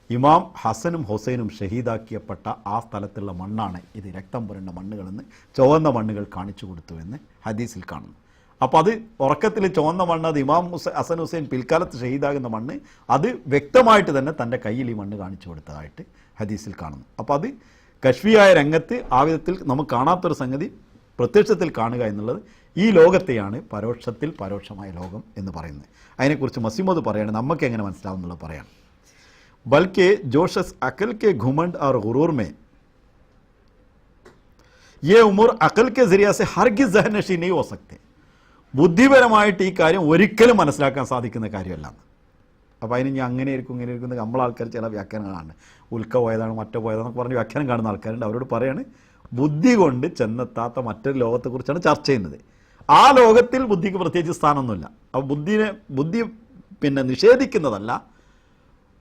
ഇമാം ഹസനും ഹുസൈനും ഷഹീദാക്കിയപ്പെട്ട ആ സ്ഥലത്തുള്ള മണ്ണാണ് ഇത്, രക്തം പുരണ്ട മണ്ണുകളെന്ന്, ചുവന്ന മണ്ണുകൾ കാണിച്ചു കൊടുത്തു എന്ന് ഹദീസിൽ കാണുന്നു. അപ്പോൾ അത് ഉറക്കത്തിൽ ചുവന്ന മണ്ണ്, അത് ഇമാം ഹസൻ ഹുസൈൻ പിൽക്കാലത്ത് ഷഹീദാകുന്ന മണ്ണ്, അത് വ്യക്തമായിട്ട് തന്നെ തൻ്റെ കയ്യിൽ ഈ മണ്ണ് കാണിച്ചു കൊടുത്തതായിട്ട് ഹദീസിൽ കാണുന്നു. അപ്പോൾ അത് കശ്ഫിയായ രംഗത്ത് ആ വിധത്തിൽ നമുക്ക് കാണാത്തൊരു സംഗതി പ്രത്യക്ഷത്തിൽ കാണുക എന്നുള്ളത് ഈ ലോകത്തെയാണ് പരോക്ഷത്തിൽ പരോക്ഷമായ ലോകം എന്ന് പറയുന്നത്. അതിനെക്കുറിച്ച് മസീഹ് മൗഊദ് പറയുകയാണ്, നമുക്ക് എങ്ങനെ മനസ്സിലാവും എന്നുള്ളത് പറയാണ്. ബൽക്കെ ജോഷസ് അക്കൽ കെ ഘുമണ്ട് और गुरूर में ये उमूर अकल के जरिया से हरगिज़ ज़हन नशी नहीं हो सकते. ബുദ്ധിപരമായിട്ട് ഈ കാര്യം ഒരിക്കലും മനസ്സിലാക്കാൻ സാധിക്കുന്ന കാര്യമല്ല. അപ്പോൾ അതിന് ഞാൻ അങ്ങനെ ഇരിക്കും ഇങ്ങനെ ഇരിക്കുന്നത് നമ്മളാൾക്കാർ ചില വ്യാഖ്യാനങ്ങളാണ്, ഉൽക്ക പോയതാണ് മറ്റോ പോയതാണെന്നൊക്കെ പറഞ്ഞ് വ്യാഖ്യാനം കാണുന്ന ആൾക്കാരുണ്ട്. അവരോട് പറയാണ്, ബുദ്ധി കൊണ്ട് ചെന്നെത്താത്ത മറ്റൊരു ലോകത്തെക്കുറിച്ചാണ് ചർച്ച ചെയ്യുന്നത്. ആ ലോകത്തിൽ ബുദ്ധിക്ക് പ്രത്യേകിച്ച് സ്ഥാനമൊന്നുമില്ല. അപ്പോൾ ബുദ്ധി നിഷേധിക്കുന്നതല്ല,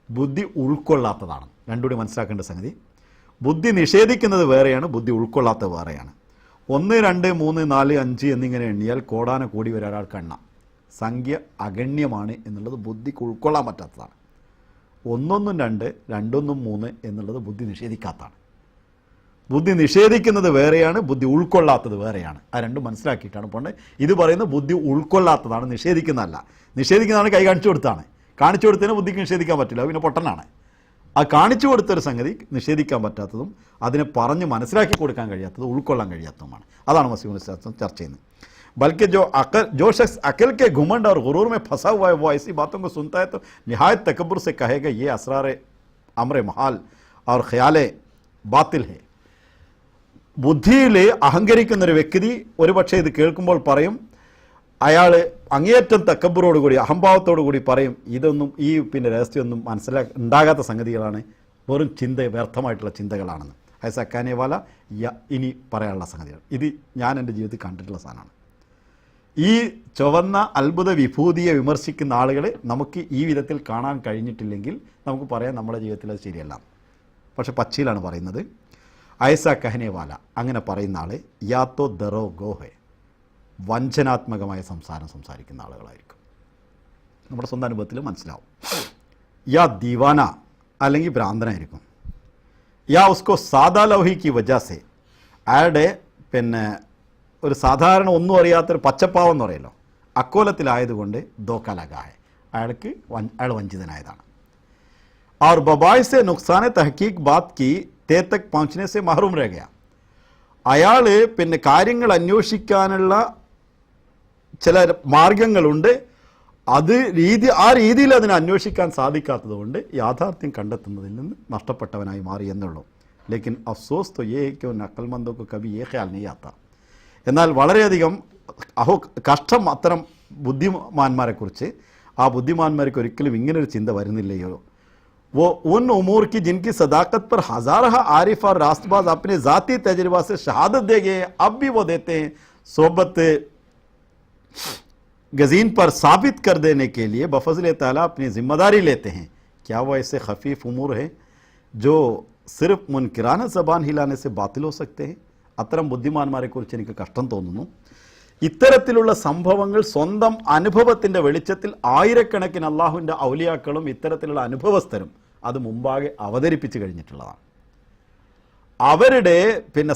ബുദ്ധി ഉൾക്കൊള്ളാത്തതാണ്. രണ്ടുകൂടി മനസ്സിലാക്കേണ്ട സംഗതി. ബുദ്ധി നിഷേധിക്കുന്നത് വേറെയാണ്, ബുദ്ധി ഉൾക്കൊള്ളാത്തത് വേറെയാണ്. 1, 2, 3, 4, 5 എന്നിങ്ങനെ എണ്ണിയാൽ കോടാന കോടി വരെ ഒരാൾക്ക് എണ്ണാം. സംഖ്യ അഗണ്യമാണ് എന്നുള്ളത് ബുദ്ധിക്ക് ഉൾക്കൊള്ളാൻ പറ്റാത്തതാണ്. 1, 2, 2, 3 എന്നുള്ളത് ബുദ്ധി നിഷേധിക്കാത്തതാണ്. ബുദ്ധി നിഷേധിക്കുന്നത് വേറെയാണ്, ബുദ്ധി ഉൾക്കൊള്ളാത്തത് വേറെയാണ്. ആ രണ്ടും മനസ്സിലാക്കിയിട്ടാണ് പോകേണ്ടത്. ഇത് പറയുന്നത് ബുദ്ധി ഉൾക്കൊള്ളാത്തതാണ്, നിഷേധിക്കുന്നതല്ല. നിഷേധിക്കുന്നതാണ് കൈ കാണിച്ചു കൊടുത്താണ്. കാണിച്ചു കൊടുത്തതിന് ബുദ്ധിക്ക് നിഷേധിക്കാൻ പറ്റില്ല, പിന്നെ പൊട്ടനാണ്. ആ കാണിച്ചു കൊടുത്തൊരു സംഗതി നിഷേധിക്കാൻ പറ്റാത്തതും അതിനെ പറഞ്ഞ് മനസ്സിലാക്കി കൊടുക്കാൻ കഴിയാത്തതും ഉൾക്കൊള്ളാൻ കഴിയാത്തതുമാണ്. അതാണ് മസീഹ് മൗഊദ് ചർച്ച ചെയ്യുന്നത്. बल्कि जो शख्स अकल के घुमंड और गुरूर में फंसा हुआ है वो ऐसी बातों को सुनता है तो निहायत तकब्बुर से कहेगा ये असरार अमर महाल और ख्याल बातिल है. ബുദ്ധിയിൽ അഹങ്കരിക്കുന്നൊരു വ്യക്തി ഒരുപക്ഷെ ഇത് കേൾക്കുമ്പോൾ പറയും, അയാൾ അങ്ങേയറ്റം തക്കബ്ബുറോടുകൂടി അഹംഭാവത്തോടുകൂടി പറയും, ഇതൊന്നും ഈ രഹസ്യമൊന്നും ഉണ്ടാകാത്ത സംഗതികളാണ്, വെറും വ്യർത്ഥമായിട്ടുള്ള ചിന്തകളാണെന്ന്. ഐസക്കാനേവാല ഇനി പറയാനുള്ള സംഗതികൾ. ഇത് ഞാൻ എൻ്റെ ജീവിതത്തിൽ കണ്ടിട്ടുള്ള സാധനമാണ്. ഈ ചുവന്ന അത്ഭുത വിഭൂതിയെ വിമർശിക്കുന്ന ആളുകൾ നമുക്ക് ഈ വിധത്തിൽ കാണാൻ കഴിഞ്ഞിട്ടില്ലെങ്കിൽ നമുക്ക് പറയാം നമ്മുടെ ജീവിതത്തിൽ അത് ശരിയല്ല. പക്ഷെ പച്ചയിലാണ് പറയുന്നത്. ഐസ കഹനേവാല അങ്ങനെ പറയുന്ന ആൾ യാത്തോ ദറോ ഗോഹെ, വഞ്ചനാത്മകമായ സംസാരിക്കുന്ന ആളുകളായിരിക്കും. നമ്മുടെ സ്വന്തം അനുഭവത്തിൽ മനസ്സിലാവും. യാ ദീവാന അല്ലെങ്കിൽ ഭ്രാന്തനായിരിക്കും. യാ ഉസ്കോ സാദാ ലൗഹിക്ക് വജാസെ, അയാളുടെ ഒരു സാധാരണ ഒന്നും അറിയാത്തൊരു പച്ചപ്പാവം എന്ന് പറയല്ലോ, അക്കോലത്തിലായതുകൊണ്ട് ദോക്കലഗായ, അയാൾ വഞ്ചിതനായതാണ്. और बबाई से नुकसान तहकीक बात की ते तक पहुँचने से महरूम रह गया. അയാൾ കാര്യങ്ങൾ അന്വേഷിക്കാനുള്ള ചില മാർഗങ്ങളുണ്ട്, ആ രീതിയിൽ അതിനെ അന്വേഷിക്കാൻ സാധിക്കാത്തത് കൊണ്ട് യാഥാർത്ഥ്യം കണ്ടെത്തുന്നതിൽ നിന്ന് നഷ്ടപ്പെട്ടവനായി മാറി എന്നുള്ളൂ. ലേക്കിൻ അഫ്സോസ് തോ യേ കോ നക്കൽമന്ദോ കോ കബി യേ ഖയാൽ नहीं आता. എന്നാൽ വളരെയധികം കഷ്ടം അത്തരം ബുദ്ധിമാന്മാരെക്കുറിച്ച്. ആ ബുദ്ധിമാന്മാർക്ക് ഒരിക്കലും ഇങ്ങനൊരു ചിന്ത വരുന്നില്ലയോ. वो उन उमूर की जिनकी सदाकत पर हजारा आरिफ और रास्तबाज अपने ज़ाती तजर्बा से शहादत दे गए, अब भी वो देते हैं। सोबत गजीन पर साबित कर देने के लिए बफज़ल ताला अपनी जिम्मेदारी लेते हैं। क्या वो ऐसे खफीफ उमूर है जो सिर्फ मुनकिराना ज़बान हिलाने से बातिल हो सकते हैं? അത്തരം ബുദ്ധിമാന്മാരെ കുറിച്ച് എനിക്ക് കഷ്ടം തോന്നുന്നു. ഇത്തരത്തിലുള്ള സംഭവങ്ങൾ സ്വന്തം അനുഭവത്തിൻ്റെ വെളിച്ചത്തിൽ ആയിരക്കണക്കിന് അള്ളാഹുവിൻ്റെ ഔലിയാക്കളും ഇത്തരത്തിലുള്ള അനുഭവസ്ഥരും അത് മുമ്പാകെ അവതരിപ്പിച്ചു കഴിഞ്ഞിട്ടുള്ളതാണ്. അവരുടെ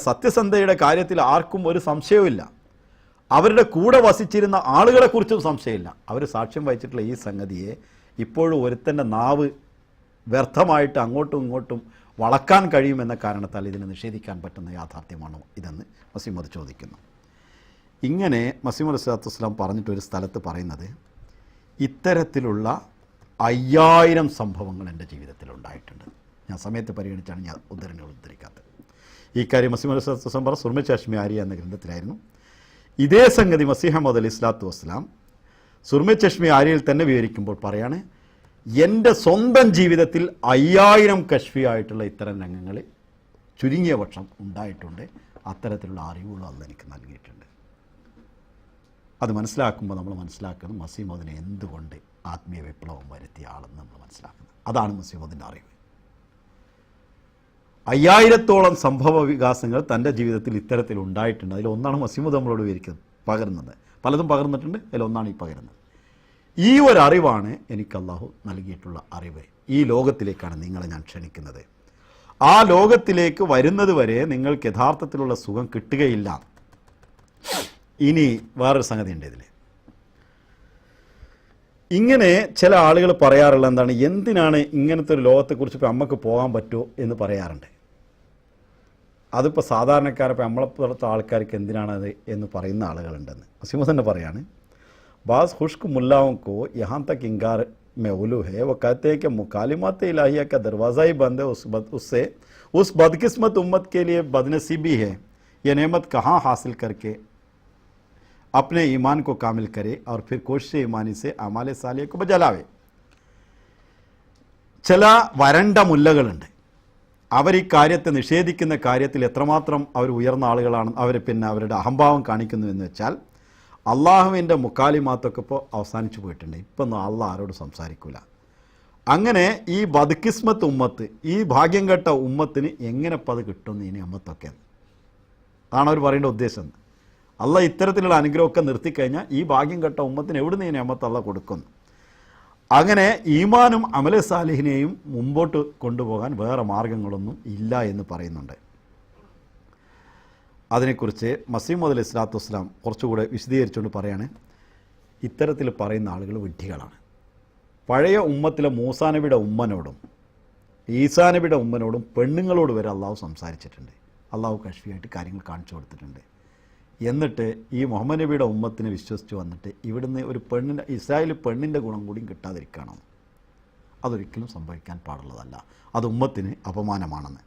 സത്യസന്ധതയുടെ കാര്യത്തിൽ ആർക്കും ഒരു സംശയവുമില്ല. അവരുടെ കൂടെ വസിച്ചിരുന്ന ആളുകളെക്കുറിച്ചും സംശയമില്ല. അവർ സാക്ഷ്യം വഹിച്ചിട്ടുള്ള ഈ സംഗതിയെ ഇപ്പോഴും ഒരുത്തൻ്റെ നാവ് വ്യർത്ഥമായിട്ട് അങ്ങോട്ടും ഇങ്ങോട്ടും വളക്കാൻ കഴിയുമെന്ന കാരണത്താൽ ഇതിനെ നിഷേധിക്കാൻ പറ്റുന്ന യാഥാർത്ഥ്യമാണോ ഇതെന്ന് മസീമദ് ചോദിക്കുന്നു. ഇങ്ങനെ മസീമദ് സ്വല്ലല്ലാഹു അലൈഹി വസല്ലം പറഞ്ഞിട്ടൊരു സ്ഥലത്ത് പറയുന്നത്, ഇത്തരത്തിലുള്ള 5000 സംഭവങ്ങൾ എൻ്റെ ജീവിതത്തിൽ ഉണ്ടായിട്ടുണ്ട്. ഞാൻ സമയത്ത് പരിഗണിച്ചാണ് ഞാൻ ഉദ്ധരണികൾ ഉദ്ധരിക്കാത്തത്. ഈ കാര്യം മസീമദ് സ്വല്ലല്ലാഹു അലൈഹി വസല്ലം സുർമ ചശ്മി ആരിയ എന്ന ഗ്രന്ഥത്തിലായിരുന്നു. ഇതേ സംഗതി മസീഹ് മൗഊദ് അലൈഹി സ്വലാത്തു വസ്സലാം സുർമ ചശ്മി ആരിയയിൽ തന്നെ വിവരിക്കുമ്പോൾ പറയാണ്, എൻ്റെ സ്വന്തം ജീവിതത്തിൽ 5000 കശ്ഫിയായിട്ടുള്ള ഇത്തരം രംഗങ്ങൾ ചുരുങ്ങിയ പക്ഷം ഉണ്ടായിട്ടുണ്ട്. അത്തരത്തിലുള്ള അറിവുകളും അള്ളാഹ് എനിക്ക് നൽകിയിട്ടുണ്ട്. അത് മനസ്സിലാക്കുമ്പോൾ നമ്മൾ മനസ്സിലാക്കുന്നത് മസീഹ് മൗഊദിനെ എന്തുകൊണ്ട് ആത്മീയ വിപ്ലവം വരുത്തിയ ആളെന്ന് നമ്മൾ മനസ്സിലാക്കുന്നത്. അതാണ് മസീഹ് മൗഊദിൻ്റെ അറിവ്. 5000-ഓളം സംഭവ വികാസങ്ങൾ തൻ്റെ ജീവിതത്തിൽ ഇത്തരത്തിൽ ഉണ്ടായിട്ടുണ്ട്. അതിലൊന്നാണ് മസീഹ് മൗഊദ് നമ്മളോട് വിവരിക്കുന്നത്, പകരുന്നത്. പലതും പകർന്നിട്ടുണ്ട്, അതിലൊന്നാണ് ഈ പകരുന്നത്. ഈ ഒരു അറിവാണ് എനിക്ക് അള്ളാഹു നൽകിയിട്ടുള്ള അറിവ്. ഈ ലോകത്തിലേക്കാണ് നിങ്ങളെ ഞാൻ ക്ഷണിക്കുന്നത്. ആ ലോകത്തിലേക്ക് വരുന്നത് വരെ നിങ്ങൾക്ക് യഥാർത്ഥത്തിലുള്ള സുഖം കിട്ടുകയില്ല. ഇനി വേറൊരു സംഗതി ഉണ്ട് ഇതിൽ. ഇങ്ങനെ ചില ആളുകൾ പറയാറുള്ള എന്താണ്, എന്തിനാണ് ഇങ്ങനത്തെ ഒരു ലോകത്തെക്കുറിച്ച് ഇപ്പോൾ നമുക്ക് പോകാൻ പറ്റുമോ എന്ന് പറയാറുണ്ട്. അതിപ്പോൾ സാധാരണക്കാരപ്പോൾ നമ്മളെപ്പോലത്തെ ആൾക്കാർക്ക് എന്തിനാണത് എന്ന് പറയുന്ന ആളുകളുണ്ടെന്ന് മസീഹ് തന്നെ പറയാണ്. बाज़ खुश्क मुल्लाओं को यहाँ तक इंकार में उलू है, वो कहते हैं कि मुकालिमात इलाहिया का दरवाज़ा ही बंद है, उससे उस बदकिस्मत उम्मत के लिए बदनसीबी है। ये नेमत कहाँ हासिल करके अपने ईमान को कामिल करे और फिर कोशिश ईमानी से अमाल सालिह को बजलावे. ചില വരണ്ട മുല്ലകളുണ്ട്. അവർ ഈ കാര്യത്തെ നിഷേധിക്കുന്ന കാര്യത്തിൽ എത്രമാത്രം അവർ ഉയർന്ന ആളുകളാണ്, അവർ അവരുടെ അഹംഭാവം കാണിക്കുന്നു എന്ന് വെച്ചാൽ, അള്ളാഹുവിൻ്റെ മുക്കാലിമാത്തൊക്കെ ഇപ്പോൾ അവസാനിച്ചു പോയിട്ടുണ്ട്. ഇപ്പം അള്ളാഹ് ആരോട് സംസാരിക്കില്ല. അങ്ങനെ ഈ ബദ്കിസ്മത്ത് ഉമ്മത്ത്, ഈ ഭാഗ്യം കെട്ട ഉമ്മത്തിന് എങ്ങനെ ഇപ്പം അത് കിട്ടുമെന്ന് ഈ നിയമത്തൊക്കെ അതാണ് അവർ പറയേണ്ട ഉദ്ദേശം. അള്ളാഹ് ഇത്തരത്തിലുള്ള അനുഗ്രഹമൊക്കെ നിർത്തിക്കഴിഞ്ഞാൽ ഈ ഭാഗ്യം കെട്ട ഉമ്മത്തിന് എവിടുന്ന് ഈ നിയമത്ത് അള്ളാഹ് കൊടുക്കുന്നു. അങ്ങനെ ഈമാനും അമലെ സാലിഹിനെയും മുമ്പോട്ട് കൊണ്ടുപോകാൻ വേറെ മാർഗങ്ങളൊന്നും ഇല്ല എന്ന് പറയുന്നുണ്ട്. അതിനെക്കുറിച്ച് മസീഹ് മൗഊദ് അലൈഹി സ്വലാത്തു വസ്സലാം കുറച്ചുകൂടെ വിശദീകരിച്ചുകൊണ്ട് പറയാണ്, ഇത്തരത്തിൽ പറയുന്ന ആളുകൾ വിഡ്ഢികളാണ്. പഴയ ഉമ്മത്തിലെ മൂസാ നബിയുടെ ഉമ്മനോടും ഈസാ നബിയുടെ ഉമ്മനോടും പെണ്ണുങ്ങളോട് വരെ അള്ളാഹു സംസാരിച്ചിട്ടുണ്ട്. അള്ളാഹു കശ്ഫിയായിട്ട് കാര്യങ്ങൾ കാണിച്ചു കൊടുത്തിട്ടുണ്ട്. എന്നിട്ട് ഈ മുഹമ്മദ് നബിയുടെ ഉമ്മത്തിനെ വിശ്വസിച്ച് വന്നിട്ട് ഇവിടുന്ന് ഒരു പെണ്ണിൻ്റെ, ഇസ്രായേൽ പെണ്ണിൻ്റെ ഗുണം കൂടിയും കിട്ടാതിരിക്കണം. അതൊരിക്കലും സംഭവിക്കാൻ പാടുള്ളതല്ല. അത് ഉമ്മത്തിന് അപമാനമാണെന്ന്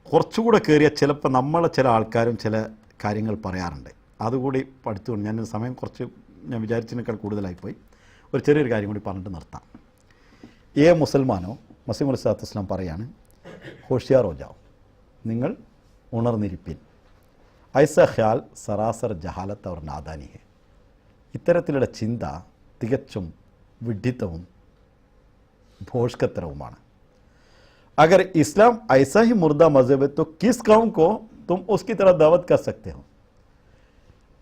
കുറച്ചുകൂടെ കയറിയ ചിലപ്പോൾ നമ്മളെ ചില ആൾക്കാരും ചില കാര്യങ്ങൾ പറയാറുണ്ട്. അതുകൂടി പഠിച്ചുകൊണ്ട് ഞാൻ സമയം കുറച്ച് ഞാൻ വിചാരിച്ചതിനേക്കാൾ കൂടുതലായിപ്പോയി. ഒരു ചെറിയൊരു കാര്യം കൂടി പറഞ്ഞിട്ട് നിർത്താം. മുസൽമാനോ മസീഹ് മൗഊദ് സ്വല്ലല്ലാഹു അലൈഹി വസല്ലം പറയാണ്, ഹോഷിയാർ ഹോ ജാओ, നിങ്ങൾ ഉണർന്നിരിപ്പിൻ. ഐസ ഖ്യാൽ സറാസർ ജഹാലത്ത് അവർ നാദാനി ഹെ. ഇത്തരത്തിലുള്ള ചിന്ത തികച്ചും വിഡ്ഢിത്തവും ഭോഷ്കത്തരവുമാണ്. अगर इस्लाम ऐसा ही मुर्दा मजहब है तो किस कौम को तुम उसकी तरह दावत कर सकते हो?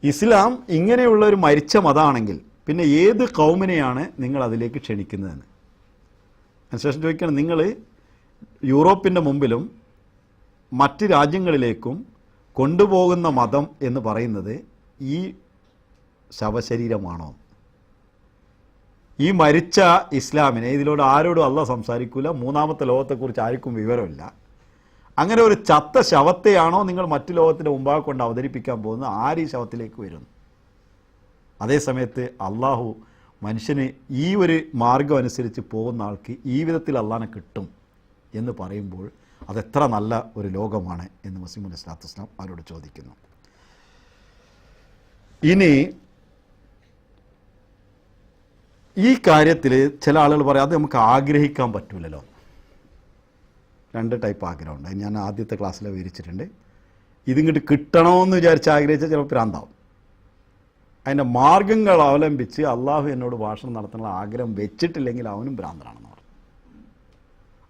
ഇസ്ലാം ഇങ്ങനെയുള്ള ഒരു മരിച്ച മതമാണെങ്കിൽ പിന്നെ ഏത് കൗമിനെയാണ് നിങ്ങൾ അതിലേക്ക് ക്ഷണിക്കുന്നതെന്ന്. അതിനുശേഷം ചോദിക്കണം, നിങ്ങൾ യൂറോപ്പിൻ്റെ മുമ്പിലും മറ്റ് രാജ്യങ്ങളിലേക്കും കൊണ്ടുപോകുന്ന മതം എന്ന് പറയുന്നത് ഈ ശവശരീരമാണോ? ഈ മരിച്ച ഇസ്ലാമിനെ, ഇതിലൂടെ ആരോടും അള്ളാഹ് സംസാരിക്കില്ല, മൂന്നാമത്തെ ലോകത്തെക്കുറിച്ച് ആർക്കും വിവരമില്ല. അങ്ങനെ ഒരു ചത്ത ശവത്തെയാണോ നിങ്ങൾ മറ്റു ലോകത്തിൻ്റെ മുമ്പാകെ കൊണ്ട് അവതരിപ്പിക്കാൻ പോകുന്നത്? ആര് ഈ ശവത്തിലേക്ക് വരുന്നു? അതേസമയത്ത് അള്ളാഹു മനുഷ്യന് ഈ ഒരു മാർഗം അനുസരിച്ച് പോകുന്ന ആൾക്ക് ഈ വിധത്തിൽ അള്ളാഹിനെ കിട്ടും എന്ന് പറയുമ്പോൾ അതെത്ര നല്ല ഒരു ലോകമാണ് എന്ന് മസീഹ് മൗഊദ് സ്വല്ലല്ലാഹു അലൈഹി വസല്ലം അവരോട് ചോദിക്കുന്നു. ഇനി ഈ കാര്യത്തിൽ ചില ആളുകൾ പറയും, അത് നമുക്ക് ആഗ്രഹിക്കാൻ പറ്റില്ലല്ലോ. 2 ടൈപ്പ് ആഗ്രഹമുണ്ട്. ഞാൻ ആദ്യത്തെ ക്ലാസ്സിൽ വിവരിച്ചിട്ടുണ്ട്. ഇതിങ്ങോട്ട് കിട്ടണമെന്ന് വിചാരിച്ച് ആഗ്രഹിച്ചാൽ ചിലപ്പോൾ ഭ്രാന്താവും. അതിൻ്റെ മാർഗങ്ങൾ അവലംബിച്ച് അള്ളാഹു എന്നോട് ഭാഷണം നടത്താനുള്ള ആഗ്രഹം വെച്ചിട്ടില്ലെങ്കിൽ അവനും ഭ്രാന്തനാണെന്ന് പറഞ്ഞു.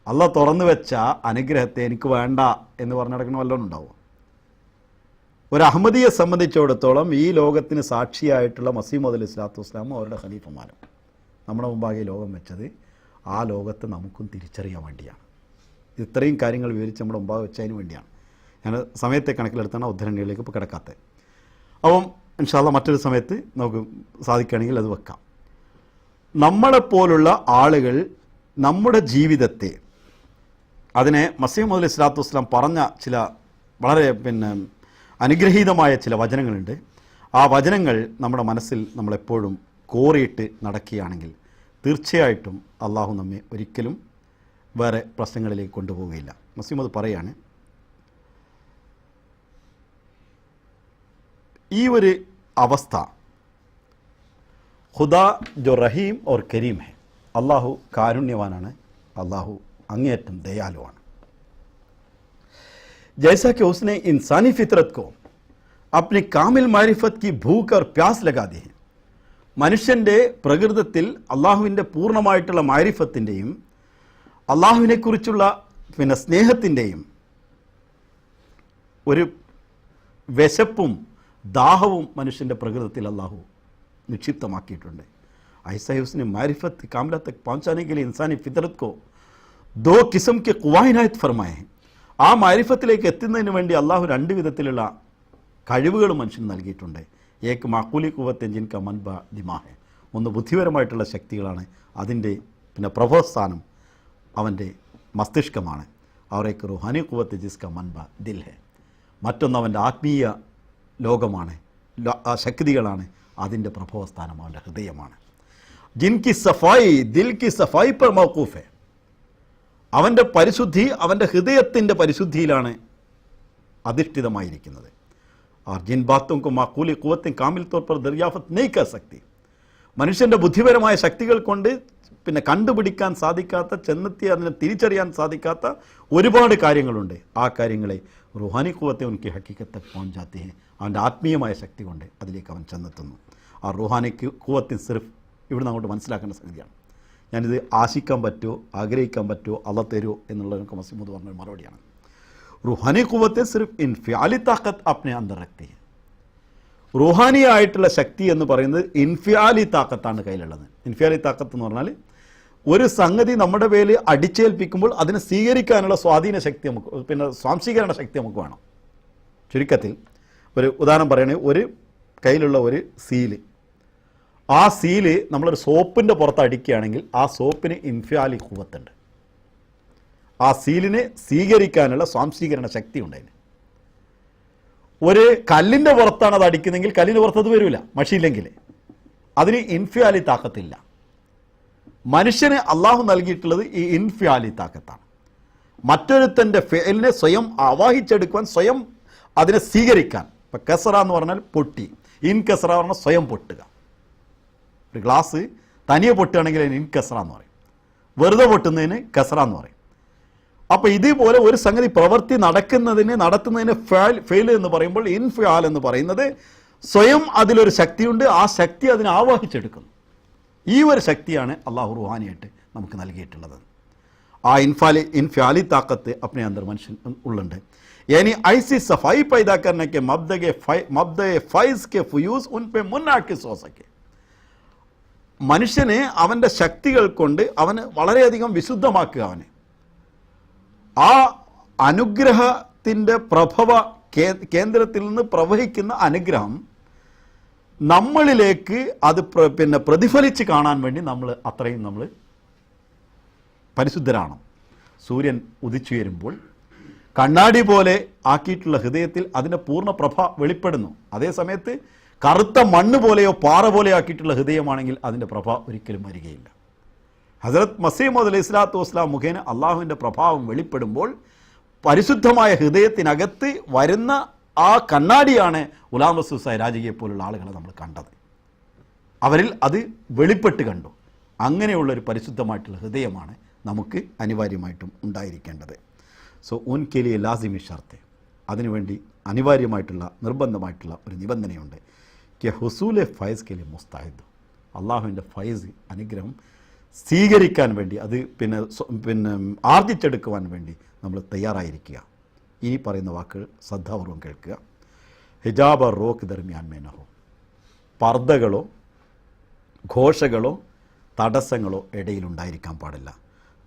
അള്ളാഹ് തുറന്നു വെച്ച അനുഗ്രഹത്തെ എനിക്ക് വേണ്ട എന്ന് പറഞ്ഞു നടക്കുന്ന വല്ലതും ഉണ്ടാവും. ഒരു അഹമ്മദിയെ സംബന്ധിച്ചിടത്തോളം ഈ ലോകത്തിന് സാക്ഷിയായിട്ടുള്ള മസീഹ് മൗഊദ് അലൈഹി സ്വലാത്തു വസ്സലാമും അവരുടെ ഖലീഫമാരും നമ്മുടെ മുമ്പാകെ ലോകം വെച്ചത് ആ ലോകത്തെ നമുക്കും തിരിച്ചറിയാൻ വേണ്ടിയാണ്. ഇത്രയും കാര്യങ്ങൾ വിവരിച്ച് നമ്മുടെ മുമ്പാകെ വെച്ചതിന് വേണ്ടിയാണ്. ഞാൻ സമയത്തെ കണക്കിലെടുത്താണ് ഉദ്ധരണികളിലേക്ക് ഇപ്പോൾ കിടക്കാത്തത്. അപ്പം ഇൻഷാ അല്ലാഹ് മറ്റൊരു സമയത്ത് നമുക്ക് സാധിക്കുകയാണെങ്കിൽ അത് വെക്കാം. നമ്മളെപ്പോലുള്ള ആളുകൾ നമ്മുടെ ജീവിതത്തെ, അതിനെ മസീഹ് മൗഊദ് അലൈഹി സ്വലാത്തു വസ്സലാം പറഞ്ഞ ചില വളരെ അനുഗ്രഹീതമായ ചില വചനങ്ങളുണ്ട്. ആ വചനങ്ങൾ നമ്മുടെ മനസ്സിൽ നമ്മളെപ്പോഴും കോറിയിട്ട് നടക്കുകയാണെങ്കിൽ തീർച്ചയായിട്ടും അള്ളാഹു നമ്മെ ഒരിക്കലും വേറെ പ്രശ്നങ്ങളിലേക്ക് കൊണ്ടുപോവുകയില്ല. മസീഹ് മൗഊദ് പറയാണ്, ഈ ഒരു അവസ്ഥ ഖുദാ ജോ റഹീം और കരീം है, അള്ളാഹു കാരുണ്യവാനാണ്, അള്ളാഹു അങ്ങേയറ്റം ദയാലുവാണ്. जैसा कि उसने इंसानी फितरत को अपनी कामिल मारिफत की भूख और प्यास लगा दी है. മനുഷ്യൻ്റെ പ്രകൃതത്തിൽ അള്ളാഹുവിൻ്റെ പൂർണ്ണമായിട്ടുള്ള മാരിഫത്തിൻ്റെയും അള്ളാഹുവിനെക്കുറിച്ചുള്ള സ്നേഹത്തിൻ്റെയും ഒരു വിശപ്പും ദാഹവും മനുഷ്യൻ്റെ പ്രകൃതത്തിൽ അള്ളാഹു നിക്ഷിപ്തമാക്കിയിട്ടുണ്ട്. ऐसा ही उसने मारिफत कामिला तक पहुँचाने के लिए इंसानी फितरत को 2 किस्म के क़ुवा इनायत फरमाए हैं. ആ മാരിഫത്തിലേക്ക് എത്തുന്നതിന് വേണ്ടി അള്ളാഹു 2 വിധത്തിലുള്ള കഴിവുകൾ മനുഷ്യന് നൽകിയിട്ടുണ്ട്. ഏക്ക് മാക്കൂലി കുവത്തെ ജിൻക മൻബ ദിമാഹെ, ഒന്ന് ബുദ്ധിപരമായിട്ടുള്ള ശക്തികളാണ്, അതിൻ്റെ പ്രഭവസ്ഥാനം അവൻ്റെ മസ്തിഷ്കമാണ്. അവരേക്ക് റുഹാനി കുവത്തെ ജിസ്ക മൻബ ദിൽ ഹെ, മറ്റൊന്ന് അവൻ്റെ ആത്മീയ ലോകമാണ്, ശക്തികളാണ്, അതിൻ്റെ പ്രഭവസ്ഥാനം അവൻ്റെ ഹൃദയമാണ്. ജിൻകി സഫായി ദിൽ കി സഫായി പർ മൗഖൂഫ് ഹെ, അവൻ്റെ പരിശുദ്ധി അവൻ്റെ ഹൃദയത്തിൻ്റെ പരിശുദ്ധിയിലാണ് അധിഷ്ഠിതമായിരിക്കുന്നത്. और जिन बातों को माकूली क़ुव्वतें कामिल तौर पर दरियाफ़त नहीं कर सकती, മനുഷ്യൻ്റെ ബുദ്ധിപരമായ ശക്തികൾ കൊണ്ട് കണ്ടുപിടിക്കാൻ സാധിക്കാത്ത, ചെന്നെത്തി അതിനെ തിരിച്ചറിയാൻ സാധിക്കാത്ത ഒരുപാട് കാര്യങ്ങളുണ്ട്. ആ കാര്യങ്ങളെ റുഹാനി ഖുവത്തെ ഉൻകി ഹക്കീക്കത്ത് പहुंच जाती है, അവൻ്റെ ആത്മീയമായ ശക്തി കൊണ്ട് അതിലേക്ക് അവൻ ചെന്നെത്തുന്നു. ആ റുഹാനി ഖുവത്തെ സിർഫ് ഇവിടുന്ന് അങ്ങോട്ട് മനസ്സിലാക്കേണ്ട സംഗതിയാണ്. ഞാനിത് ആശിക്കാൻ പറ്റുമോ, ആഗ്രഹിക്കാൻ പറ്റുമോ, അള്ളാഹ് തരുമോ എന്നുള്ളതൊക്കെ മസീഹ് മൗഊദ് പറഞ്ഞ മറുപടിയാണ്. रूहानी क़ुव्वतें सिर्फ इन्फियाली ताकत अपने अंदर रखती है. റുഹാനിയായിട്ടുള്ള ശക്തി എന്ന് പറയുന്നത് ഇൻഫിയാലി താക്കത്താണ് കയ്യിലുള്ളത്. ഇൻഫിയാലി താക്കത്ത് എന്ന് പറഞ്ഞാൽ ഒരു സംഗതി നമ്മുടെ പേരിൽ അടിച്ചേൽപ്പിക്കുമ്പോൾ അതിനെ സ്വീകരിക്കാനുള്ള സ്വാധീന ശക്തി നമുക്ക്, സ്വാംശീകരണ ശക്തി നമുക്ക് വേണം. ചുരുക്കത്തിൽ ഒരു ഉദാഹരണം പറയുകയാണെങ്കിൽ, ഒരു കയ്യിലുള്ള ഒരു സീല്, ആ സീല് നമ്മളൊരു സോപ്പിൻ്റെ പുറത്ത് അടിക്കുകയാണെങ്കിൽ ആ സോപ്പിന് ഇൻഫിയാലി ഖുവ്വത്തുണ്ട്. ആ സീലിനെ സ്വീകരിക്കാനുള്ള സ്വാംശീകരണ ശക്തി ഉണ്ട്. ഒരു കല്ലിൻ്റെ പുറത്താണ് അത് അടിക്കുന്നതെങ്കിൽ കല്ലിൻ്റെ പുറത്ത് അത് വരില്ല, മഷിയില്ലെങ്കിൽ. അതിന് ഇൻഫിയാലി താക്കത്തില്ല. മനുഷ്യന് അള്ളാഹു നൽകിയിട്ടുള്ളത് ഈ ഇൻഫിയാലി താക്കത്താണ്. മറ്റൊരുത്തൻ്റെ ഫെയിലിനെ സ്വയം ആവാഹിച്ചെടുക്കുവാൻ, സ്വയം അതിനെ സ്വീകരിക്കാൻ. ഇപ്പം കസറ എന്ന് പറഞ്ഞാൽ പൊട്ടി, ഇൻ കസറ പറഞ്ഞാൽ സ്വയം പൊട്ടുക. ഒരു ഗ്ലാസ് തനിയെ പൊട്ടുകയാണെങ്കിൽ അതിന് ഇൻ കസറ എന്ന് പറയും, വെറുതെ പൊട്ടുന്നതിന് കസറ എന്ന് പറയും. അപ്പോൾ ഇതേപോലെ ഒരു സംഗതി പ്രവൃത്തി നടത്തുന്നതിന് ഫെയിൽ എന്ന് പറയുമ്പോൾ ഇൻഫിയാൽ എന്ന് പറയുന്നത് സ്വയം അതിലൊരു ശക്തിയുണ്ട്, ആ ശക്തി അതിനെ ആവാഹിച്ചെടുക്കുന്നു. ഈ ഒരു ശക്തിയാണ് അള്ളാഹു റുഹാനിയായിട്ട് നമുക്ക് നൽകിയിട്ടുള്ളത്. ആ ഇൻഫിയാലി താക്കത്ത് अपने अंदर മനുഷ്യൻ ഉള്ളുണ്ട്. यानी ऐसी सफाई पैदा करने के मब्दे फैज़ के फ्यूज़ उन पे मुनाकिस हो सके. മനുഷ്യനെ അവൻ്റെ ശക്തികൾ കൊണ്ട് അവന് വളരെയധികം വിശുദ്ധമാക്കുക. അവനെ ആ അനുഗ്രഹത്തിൻ്റെ പ്രഭവ കേന്ദ്രത്തിൽ നിന്ന് പ്രവഹിക്കുന്ന അനുഗ്രഹം നമ്മളിലേക്ക് അത് പ്രതിഫലിച്ച് കാണാൻ വേണ്ടി അത്രയും നമ്മൾ പരിശുദ്ധരാണ്. സൂര്യൻ ഉദിച്ചുയരുമ്പോൾ കണ്ണാടി പോലെ ആക്കിയിട്ടുള്ള ഹൃദയത്തിൽ അതിൻ്റെ പൂർണ്ണ പ്രഭ വെളിപ്പെടുന്നു. അതേ സമയത്ത് കറുത്ത മണ്ണ് പോലെയോ പാറ പോലെയോ ആക്കിയിട്ടുള്ള ഹൃദയമാണെങ്കിൽ അതിൻ്റെ പ്രഭ ഒരിക്കലും വരികയില്ല. ഹസ്രത്ത് മസീഹ് മൗഊദ് അലൈഹി സ്വലാത്തു വസ്സലാം മുഖേന അള്ളാഹുവിൻ്റെ പ്രഭാവം വെളിപ്പെടുമ്പോൾ പരിശുദ്ധമായ ഹൃദയത്തിനകത്ത് വരുന്ന ആ കണ്ണാടിയാണ് ഗുലാം റസൂൽ സാഹിബ് രാജകീയെ പോലുള്ള ആളുകളെ നമ്മൾ കണ്ടത്. അവരിൽ അത് വെളിപ്പെട്ട് കണ്ടു. അങ്ങനെയുള്ളൊരു പരിശുദ്ധമായിട്ടുള്ള ഹൃദയമാണ് നമുക്ക് അനിവാര്യമായിട്ടും ഉണ്ടായിരിക്കേണ്ടത്. സോ ഉൻകെ ലിയെ ലാസിമി ഷർത്ത്, അതിനുവേണ്ടി അനിവാര്യമായിട്ടുള്ള നിർബന്ധമായിട്ടുള്ള ഒരു നിബന്ധനയുണ്ട്. കെ ഹുസൂലെ ഫൈസ് കെ ലിയെ മുസ്താഹിദ്, അള്ളാഹുവിൻ്റെ ഫൈസ് അനുഗ്രഹം സ്വീകരിക്കാൻ വേണ്ടി, അത് പിന്നെ ആർജിച്ചെടുക്കുവാൻ വേണ്ടി നമ്മൾ തയ്യാറായിരിക്കുക. ഈ പറയുന്ന വാക്കുകൾ ശ്രദ്ധാപൂർവം കേൾക്കുക. ഹിജാബ റോക്ക് ദർമിയാൻ മേനഹോ, പർദ്ദകളോ ഘോഷകളോ തടസ്സങ്ങളോ ഇടയിലുണ്ടായിരിക്കാൻ പാടില്ല.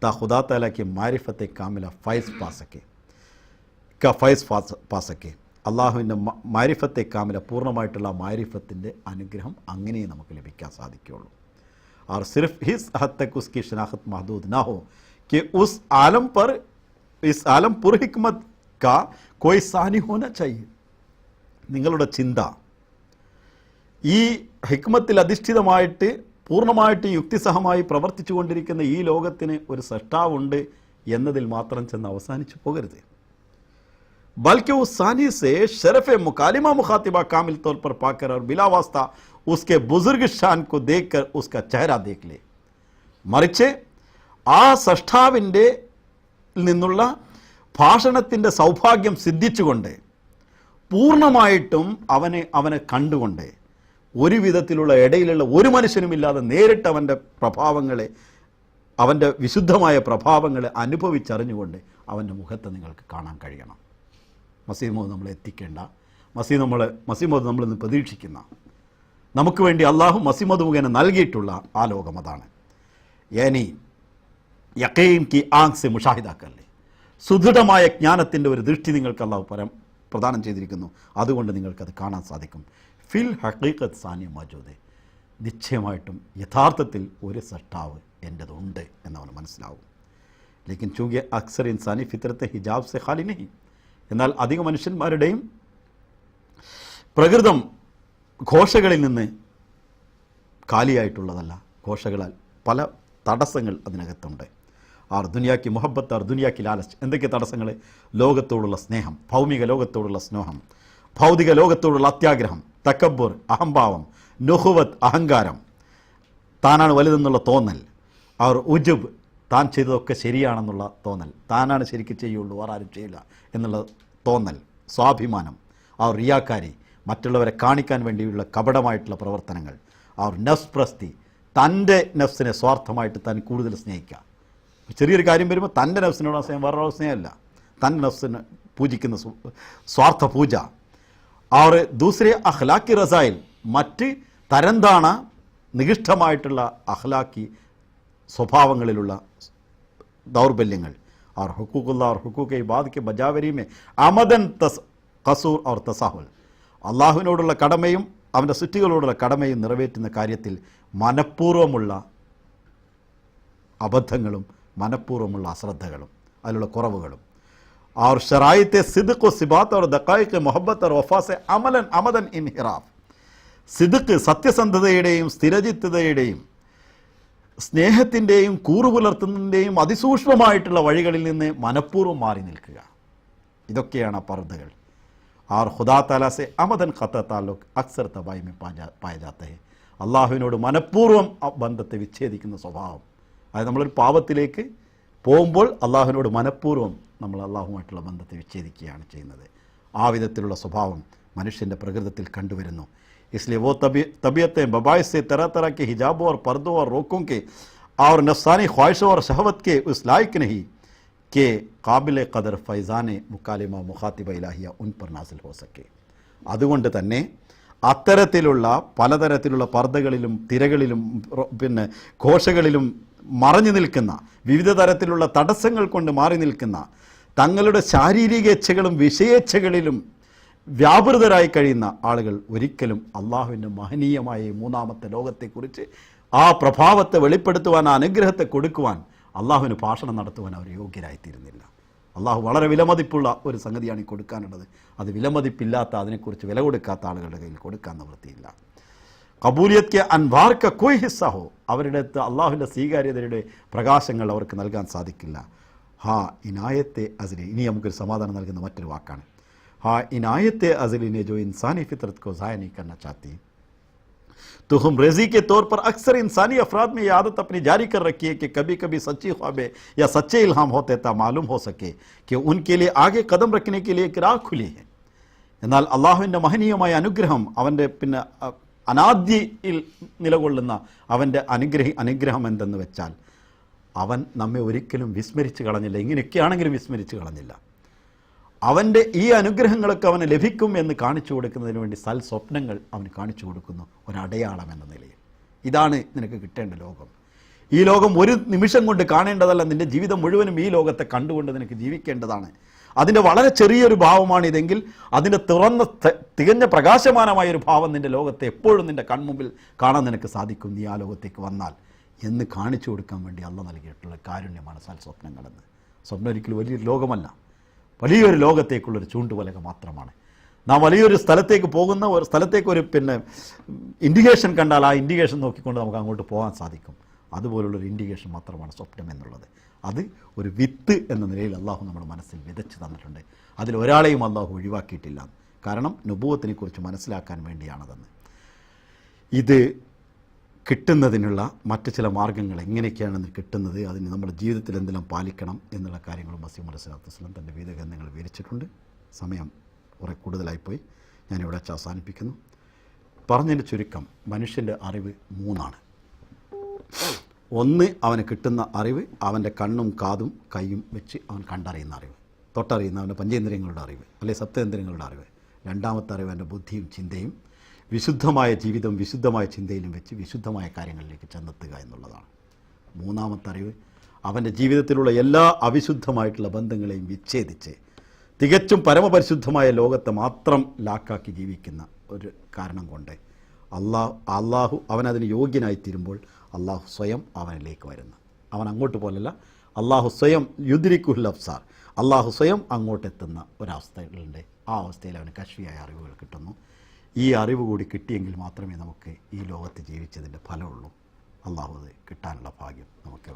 ത ഖുദാ തആലാക്ക് മാരിഫത്തെ കാമില ഫൈസ് പാസക്കെ, അള്ളാഹുവിൻ്റെ മാരിഫത്തെ കാമില പൂർണ്ണമായിട്ടുള്ള മാരിഫത്തിൻ്റെ അനുഗ്രഹം അങ്ങനെ നമുക്ക് ലഭിക്കാൻ സാധിക്കുകയുള്ളൂ. और सिर्फ इस हद तक उसकी शनाख्त महदूद ना हो कि उस आलम पर, इस आलम पुर हिकमत का कोई सानी होना चाहिए. നിങ്ങളുടെ ചിന്ത ഈ ഹിക്മത്തിൽ അധിഷ്ഠിതമായിട്ട് പൂർണ്ണമായിട്ട് യുക്തിസഹമായി പ്രവർത്തിച്ചു കൊണ്ടിരിക്കുന്ന ഈ ലോകത്തിന് ഒരു സൃഷ്ടാവുണ്ട് എന്നതിൽ മാത്രം ചെന്ന് അവസാനിച്ചു പോകരുത്. बल्कि उस सानी से शरफ मुकालिमा मुखातिबा कामिल तौर पर पाकर और बिला वास्ता उसके बुजुर्ग शान को देखकर उसका चेहरा देख ले. മറിച്ച് ആ സൃഷ്ടാവിൻ്റെ നിന്നുള്ള ഭാഷണത്തിൻ്റെ സൗഭാഗ്യം സിദ്ധിച്ചുകൊണ്ട് പൂർണ്ണമായിട്ടും അവനെ കണ്ടുകൊണ്ട് ഒരു വിധത്തിലുള്ള ഇടയിലുള്ള ഒരു മനുഷ്യനുമില്ലാതെ നേരിട്ട് അവൻ്റെ പ്രഭാവങ്ങളെ, അവൻ്റെ വിശുദ്ധമായ പ്രഭാവങ്ങളെ അനുഭവിച്ചറിഞ്ഞുകൊണ്ട് അവൻ്റെ മുഖത്ത് നിങ്ങൾക്ക് കാണാൻ കഴിയണം. മസീഹ് മൗഊദ് നമ്മളെ എത്തിക്കേണ്ട, മസീഹ് മൗഊദ് നമ്മളിന്ന് പ്രതീക്ഷിക്കുന്ന, നമുക്ക് വേണ്ടി അള്ളാഹു മസീഹ് മൗഊദ് മുഖേന നൽകിയിട്ടുള്ള ആ ലോകം അതാണ്. യാനി യഖീൻ കി ആങ്ക് സെ മുഷാഹിദാക്കല്ലേ, സുദൃഢമായ ജ്ഞാനത്തിൻ്റെ ഒരു ദൃഷ്ടി നിങ്ങൾക്ക് അള്ളാഹു പ്രദാനം ചെയ്തിരിക്കുന്നു. അതുകൊണ്ട് നിങ്ങൾക്കത് കാണാൻ സാധിക്കും. ഫിൽ ഹഖീഖത്ത് സാനിയ മൗജൂദ്, നിശ്ചയമായിട്ടും യഥാർത്ഥത്തിൽ ഒരു സൃഷ്ടാവ് എൻ്റെതുണ്ട് എന്നവന് മനസ്സിലാവും. ലേക്കിൻ ചൂങ്കി അക്സർ ഇൻസാനി ഫിത്രത്തെ ഹിജാബ് സെ ഖാലി നഹി, എന്നാൽ അധിക മനുഷ്യന്മാരുടെയും പ്രകൃതം ഘോഷകളിൽ നിന്ന് കാലിയായിട്ടുള്ളതല്ല. ഘോഷകളാൽ പല തടസ്സങ്ങൾ അതിനകത്തുണ്ട്. ആർ ദുനിയാക്കി മുഹബത്ത്, ആർ ദുനിയാക്കി ലാലച്ച്, എന്തൊക്കെ തടസ്സങ്ങൾ? ലോകത്തോടുള്ള സ്നേഹം, ഭൗമിക ലോകത്തോടുള്ള സ്നേഹം, ഭൗതിക ലോകത്തോടുള്ള അത്യാഗ്രഹം, തക്കബ്ബുർ അഹംഭാവം, നുഹുവത്ത് അഹങ്കാരം, താനാണ് വലുതെന്നുള്ള തോന്നൽ, അവർ ഉജുബ് താൻ ചെയ്തതൊക്കെ ശരിയാണെന്നുള്ള തോന്നൽ, താനാണ് ശരിക്കും ചെയ്യുള്ളൂ വേറെ ആരും ചെയ്യില്ല എന്നുള്ള തോന്നൽ, സ്വാഭിമാനം, ആ റിയാക്കാരി, മറ്റുള്ളവരെ കാണിക്കാൻ വേണ്ടിയുള്ള കപടമായിട്ടുള്ള പ്രവർത്തനങ്ങൾ, ആ നഫ്സ് പ്രസ്തി, തൻ്റെ നഫ്സിനെ സ്വാർത്ഥമായിട്ട് താൻ കൂടുതൽ സ്നേഹിക്കുക. ചെറിയൊരു കാര്യം വരുമ്പോൾ തൻ്റെ നഫ്സിനോട് സ്നേഹം, വേറൊരു സ്നേഹമല്ല, തൻ്റെ നഫ്സിനെ പൂജിക്കുന്ന സ്വാർത്ഥ പൂജ. അവർ ദൂസരെ അഖ്ലാക്കി റസായിൽ, മറ്റ് തരംതാണ നികിഷ്ടമായിട്ടുള്ള അഖ്ലാക്കി സ്വഭാവങ്ങളിലുള്ള ദൗർബല്യങ്ങൾ, और हुकूकुल्लाह और हुकूक इबाद के बजावरी में അമദൻ ഖസൂർ और തസാഹുൽ, അള്ളാഹുവിനോടുള്ള കടമയും അവൻ്റെ സൃഷ്ടികളോടുള്ള കടമയും നിറവേറ്റുന്ന കാര്യത്തിൽ മനഃപൂർവ്വമുള്ള അബദ്ധങ്ങളും മനഃപൂർവ്വമുള്ള അശ്രദ്ധകളും അതിലുള്ള കുറവുകളും. और शराइत सिद्क़ सिबात और दक़ाइक़ मोहब्बत और वफ़ा से अमदन इनहिराफ, സിദ്ഖ് സത്യസന്ധതയുടെയും സ്ഥിരചിത്തതയുടെയും സ്നേഹത്തിൻ്റെയും കൂറുപുലർത്തുന്നതിൻ്റെയും അതിസൂക്ഷ്മമായിട്ടുള്ള വഴികളിൽ നിന്ന് മനഃപൂർവ്വം മാറി നിൽക്കുക. ഇതൊക്കെയാണ് പർദ്ദകൾ. ആർ ഖുദാ തആല സെ അമദൻ ഖത്ത താലുഖ് അക്സർ തബായി മേ പായ ജാത്ത ഹൈ, അള്ളാഹുവിനോട് മനഃപൂർവ്വം ബന്ധത്തെ വിച്ഛേദിക്കുന്ന സ്വഭാവം. അതായത് നമ്മളൊരു പാപത്തിലേക്ക് പോകുമ്പോൾ അള്ളാഹുവിനോട് മനഃപൂർവ്വം നമ്മൾ അള്ളാഹുമായിട്ടുള്ള ബന്ധത്തെ വിച്ഛേദിക്കുകയാണ് ചെയ്യുന്നത്. ആ വിധത്തിലുള്ള സ്വഭാവം മനുഷ്യൻ്റെ പ്രകൃതത്തിൽ കണ്ടുവരുന്നു. इसलिए वो तबीयतें बबाइस से तरह तरह के हिजाबों और पर्दों और रोकों के और नफ्सानी ख्वाहिशों और शहवत के उस लायक नहीं कि काबिल क़दर फैज़ान मुकालिमा मुखातिब इलाहिया उन पर नासिल हो सके. അതുകൊണ്ട് തന്നെ അത്തരത്തിലുള്ള പലതരത്തിലുള്ള പർദ്ദകളിലും തിരകളിലും പിന്നെ ഘോഷകളിലും മറഞ്ഞു നിൽക്കുന്ന, വിവിധ തരത്തിലുള്ള തടസ്സങ്ങൾ കൊണ്ട് മാറി നിൽക്കുന്ന, തങ്ങളുടെ ശാരീരിക ഇച്ഛകളും വിഷയേച്ഛകളിലും വ്യാപൃതരായി കഴിയുന്ന ആളുകൾ ഒരിക്കലും അള്ളാഹുവിൻ്റെ മഹനീയമായ മൂന്നാമത്തെ ലോകത്തെക്കുറിച്ച് ആ പ്രഭാവത്തെ വെളിപ്പെടുത്തുവാൻ, ആ അനുഗ്രഹത്തെ കൊടുക്കുവാൻ, അള്ളാഹുവിന് ഭാഷണം നടത്തുവാൻ അവർ യോഗ്യരായിത്തീരുന്നില്ല. അള്ളാഹു വളരെ വിലമതിപ്പുള്ള ഒരു സംഗതിയാണ് ഈ കൊടുക്കാനുള്ളത്. അത് വിലമതിപ്പില്ലാത്ത, അതിനെക്കുറിച്ച് വില കൊടുക്കാത്ത ആളുകളുടെ കയ്യിൽ കൊടുക്കാൻ നിവൃത്തിയില്ല. കബൂലിയത്ത് കെ അൻവാർ ക കോയ് ഹിസ്സ ഹോ, അവരുടെ അടുത്ത് അള്ളാഹുവിൻ്റെ സ്വീകാര്യതയുടെ പ്രകാശങ്ങൾ അവർക്ക് നൽകാൻ സാധിക്കില്ല. ഹാ ഇനായത്തെ അസ്ലി, ഇനി നമുക്കൊരു സമാധാനം നൽകുന്ന മറ്റൊരു വാക്കാണ്. हाँ इनायत अज़ली ने जो इंसानी फितरत को ज़ाया नहीं करना चाहती, तो हम रजी के तौर पर अक्सर इंसानी अफराद में यह आदत अपनी जारी कर रखी है कि कभी कभी सच्ची ख्वाबें या सच्चे इल्हाम होते ता मालूम हो सके कि उनके लिए आगे कदम रखने के लिए एक राह खुली है. എന്നാൽ അള്ളാഹുവിൻ്റെ മഹനീയമായ അനുഗ്രഹം അവൻ്റെ പിന്നെ അനാദിയിൽ നിലകൊള്ളുന്ന അവൻ്റെ അനുഗ്രഹം എന്തെന്ന് വെച്ചാൽ അവൻ നമ്മെ ഒരിക്കലും വിസ്മരിച്ച് കളഞ്ഞില്ല. ഇങ്ങനെയൊക്കെയാണെങ്കിലും വിസ്മരിച്ച് കളഞ്ഞില്ല. അവൻ്റെ ഈ അനുഗ്രഹങ്ങളൊക്കെ അവന് ലഭിക്കും എന്ന് കാണിച്ചു കൊടുക്കുന്നതിന് വേണ്ടി സ്വപ്നങ്ങൾ അവന് കാണിച്ചു കൊടുക്കുന്നു, ഒരടയാളം എന്ന നിലയിൽ. ഇതാണ് നിനക്ക് കിട്ടേണ്ട ലോകം. ഈ ലോകം ഒരു നിമിഷം കൊണ്ട് കാണേണ്ടതല്ല, നിൻ്റെ ജീവിതം മുഴുവനും ഈ ലോകത്തെ കണ്ടുകൊണ്ട് നിനക്ക് ജീവിക്കേണ്ടതാണ്. അതിൻ്റെ വളരെ ചെറിയൊരു ഭാവമാണിതെങ്കിൽ അതിൻ്റെ തികഞ്ഞ പ്രകാശമാനമായൊരു ഭാവം നിൻ്റെ ലോകത്തെ എപ്പോഴും നിൻ്റെ കൺമുമ്പിൽ കാണാൻ നിനക്ക് സാധിക്കും നീ ആ ലോകത്തേക്ക് വന്നാൽ എന്ന് കാണിച്ചു കൊടുക്കാൻ വേണ്ടി അള്ളാഹ് നൽകിയിട്ടുള്ള കാരുണ്യമാണ് സ്വപ്നങ്ങളെന്ന്. സ്വപ്നം ഒരിക്കലും വലിയൊരു ലോകമല്ല, വലിയൊരു ലോകത്തേക്കുള്ളൊരു ചൂണ്ടുവലക മാത്രമാണ്. നാം വലിയൊരു സ്ഥലത്തേക്ക് പോകുന്ന ഒരു സ്ഥലത്തേക്ക് ഒരു ഇൻഡിക്കേഷൻ കണ്ടാൽ ആ ഇൻഡിക്കേഷൻ നോക്കിക്കൊണ്ട് നമുക്ക് അങ്ങോട്ട് പോകാൻ സാധിക്കും. അതുപോലുള്ളൊരു ഇൻഡിക്കേഷൻ മാത്രമാണ് സ്വപ്നം എന്നുള്ളത്. അത് ഒരു വിത്ത് എന്ന നിലയിൽ അള്ളാഹു നമ്മുടെ മനസ്സിൽ വിതച്ച് തന്നിട്ടുണ്ട്. അതിലൊരാളെയും അള്ളാഹു ഒഴിവാക്കിയിട്ടില്ല. കാരണം നുബുവത്തിനെ കുറിച്ച് മനസ്സിലാക്കാൻ വേണ്ടിയാണതെന്ന്. ഇത് കിട്ടുന്നതിനുള്ള മറ്റ് ചില മാർഗ്ഗങ്ങൾ എങ്ങനെയൊക്കെയാണെന്ന് കിട്ടുന്നത്, അതിന് നമ്മുടെ ജീവിതത്തിൽ എന്തെല്ലാം പാലിക്കണം എന്നുള്ള കാര്യങ്ങളും മസീഹ് മൗഊദ് സ്വല്ലല്ലാഹു അലൈഹി വസല്ലം തൻ്റെ വേദഗ്രന്ഥങ്ങൾ വിവരിച്ചിട്ടുണ്ട്. സമയം കുറെ കൂടുതലായിപ്പോയി, ഞാനിവിടെ വച്ച് അവസാനിപ്പിക്കുന്നു. പറഞ്ഞതിൻ്റെ ചുരുക്കം, മനുഷ്യൻ്റെ അറിവ് മൂന്നാണ്. ഒന്ന്, അവന് കിട്ടുന്ന അറിവ് അവൻ്റെ കണ്ണും കാതും കൈയും വെച്ച് അവൻ കണ്ടറിയുന്ന അറിവ്, തൊട്ടറിയുന്ന അവൻ്റെ പഞ്ചേന്ദ്രിയങ്ങളുടെ അറിവ് അല്ലെങ്കിൽ സപ്തേന്ദ്രിയങ്ങളുടെ അറിവ്. രണ്ടാമത്തെ അറിവ് അവൻ്റെ ബുദ്ധിയും ചിന്തയും, വിശുദ്ധമായ ജീവിതം വിശുദ്ധമായ ചിന്തയിലും വെച്ച് വിശുദ്ധമായ കാര്യങ്ങളിലേക്ക് ചെന്നെത്തുക എന്നുള്ളതാണ്. മൂന്നാമത്തെ അറിവ് അവൻ്റെ ജീവിതത്തിലുള്ള എല്ലാ അവിശുദ്ധമായിട്ടുള്ള ബന്ധങ്ങളെയും വിച്ഛേദിച്ച് തികച്ചും പരമപരിശുദ്ധമായ ലോകത്തെ മാത്രം ലാക്കാക്കി ജീവിക്കുന്ന ഒരു കാരണം കൊണ്ട് അള്ളാഹു അവനതിന് യോഗ്യനായിത്തീരുമ്പോൾ അള്ളാഹു സ്വയം അവനിലേക്ക് വരുന്നു. അവൻ അങ്ങോട്ട് പോലല്ല, അള്ളാഹു സ്വയം യുദ്രിക്കുൽ അബ്സാർ, അള്ളാഹു സ്വയം അങ്ങോട്ടെത്തുന്ന ഒരവസ്ഥകളുണ്ട്. ആ അവസ്ഥയിൽ അവന് കശ്ഫിയായ അറിവുകൾ കിട്ടുന്നു. ഈ അറിവ് കൂടി കിട്ടിയെങ്കിൽ മാത്രമേ നമുക്ക് ഈ ലോകത്ത് ജീവിച്ചതിൻ്റെ ഫലമുള്ളൂ. അള്ളാഹു അത് കിട്ടാനുള്ള ഭാഗ്യം നമുക്ക്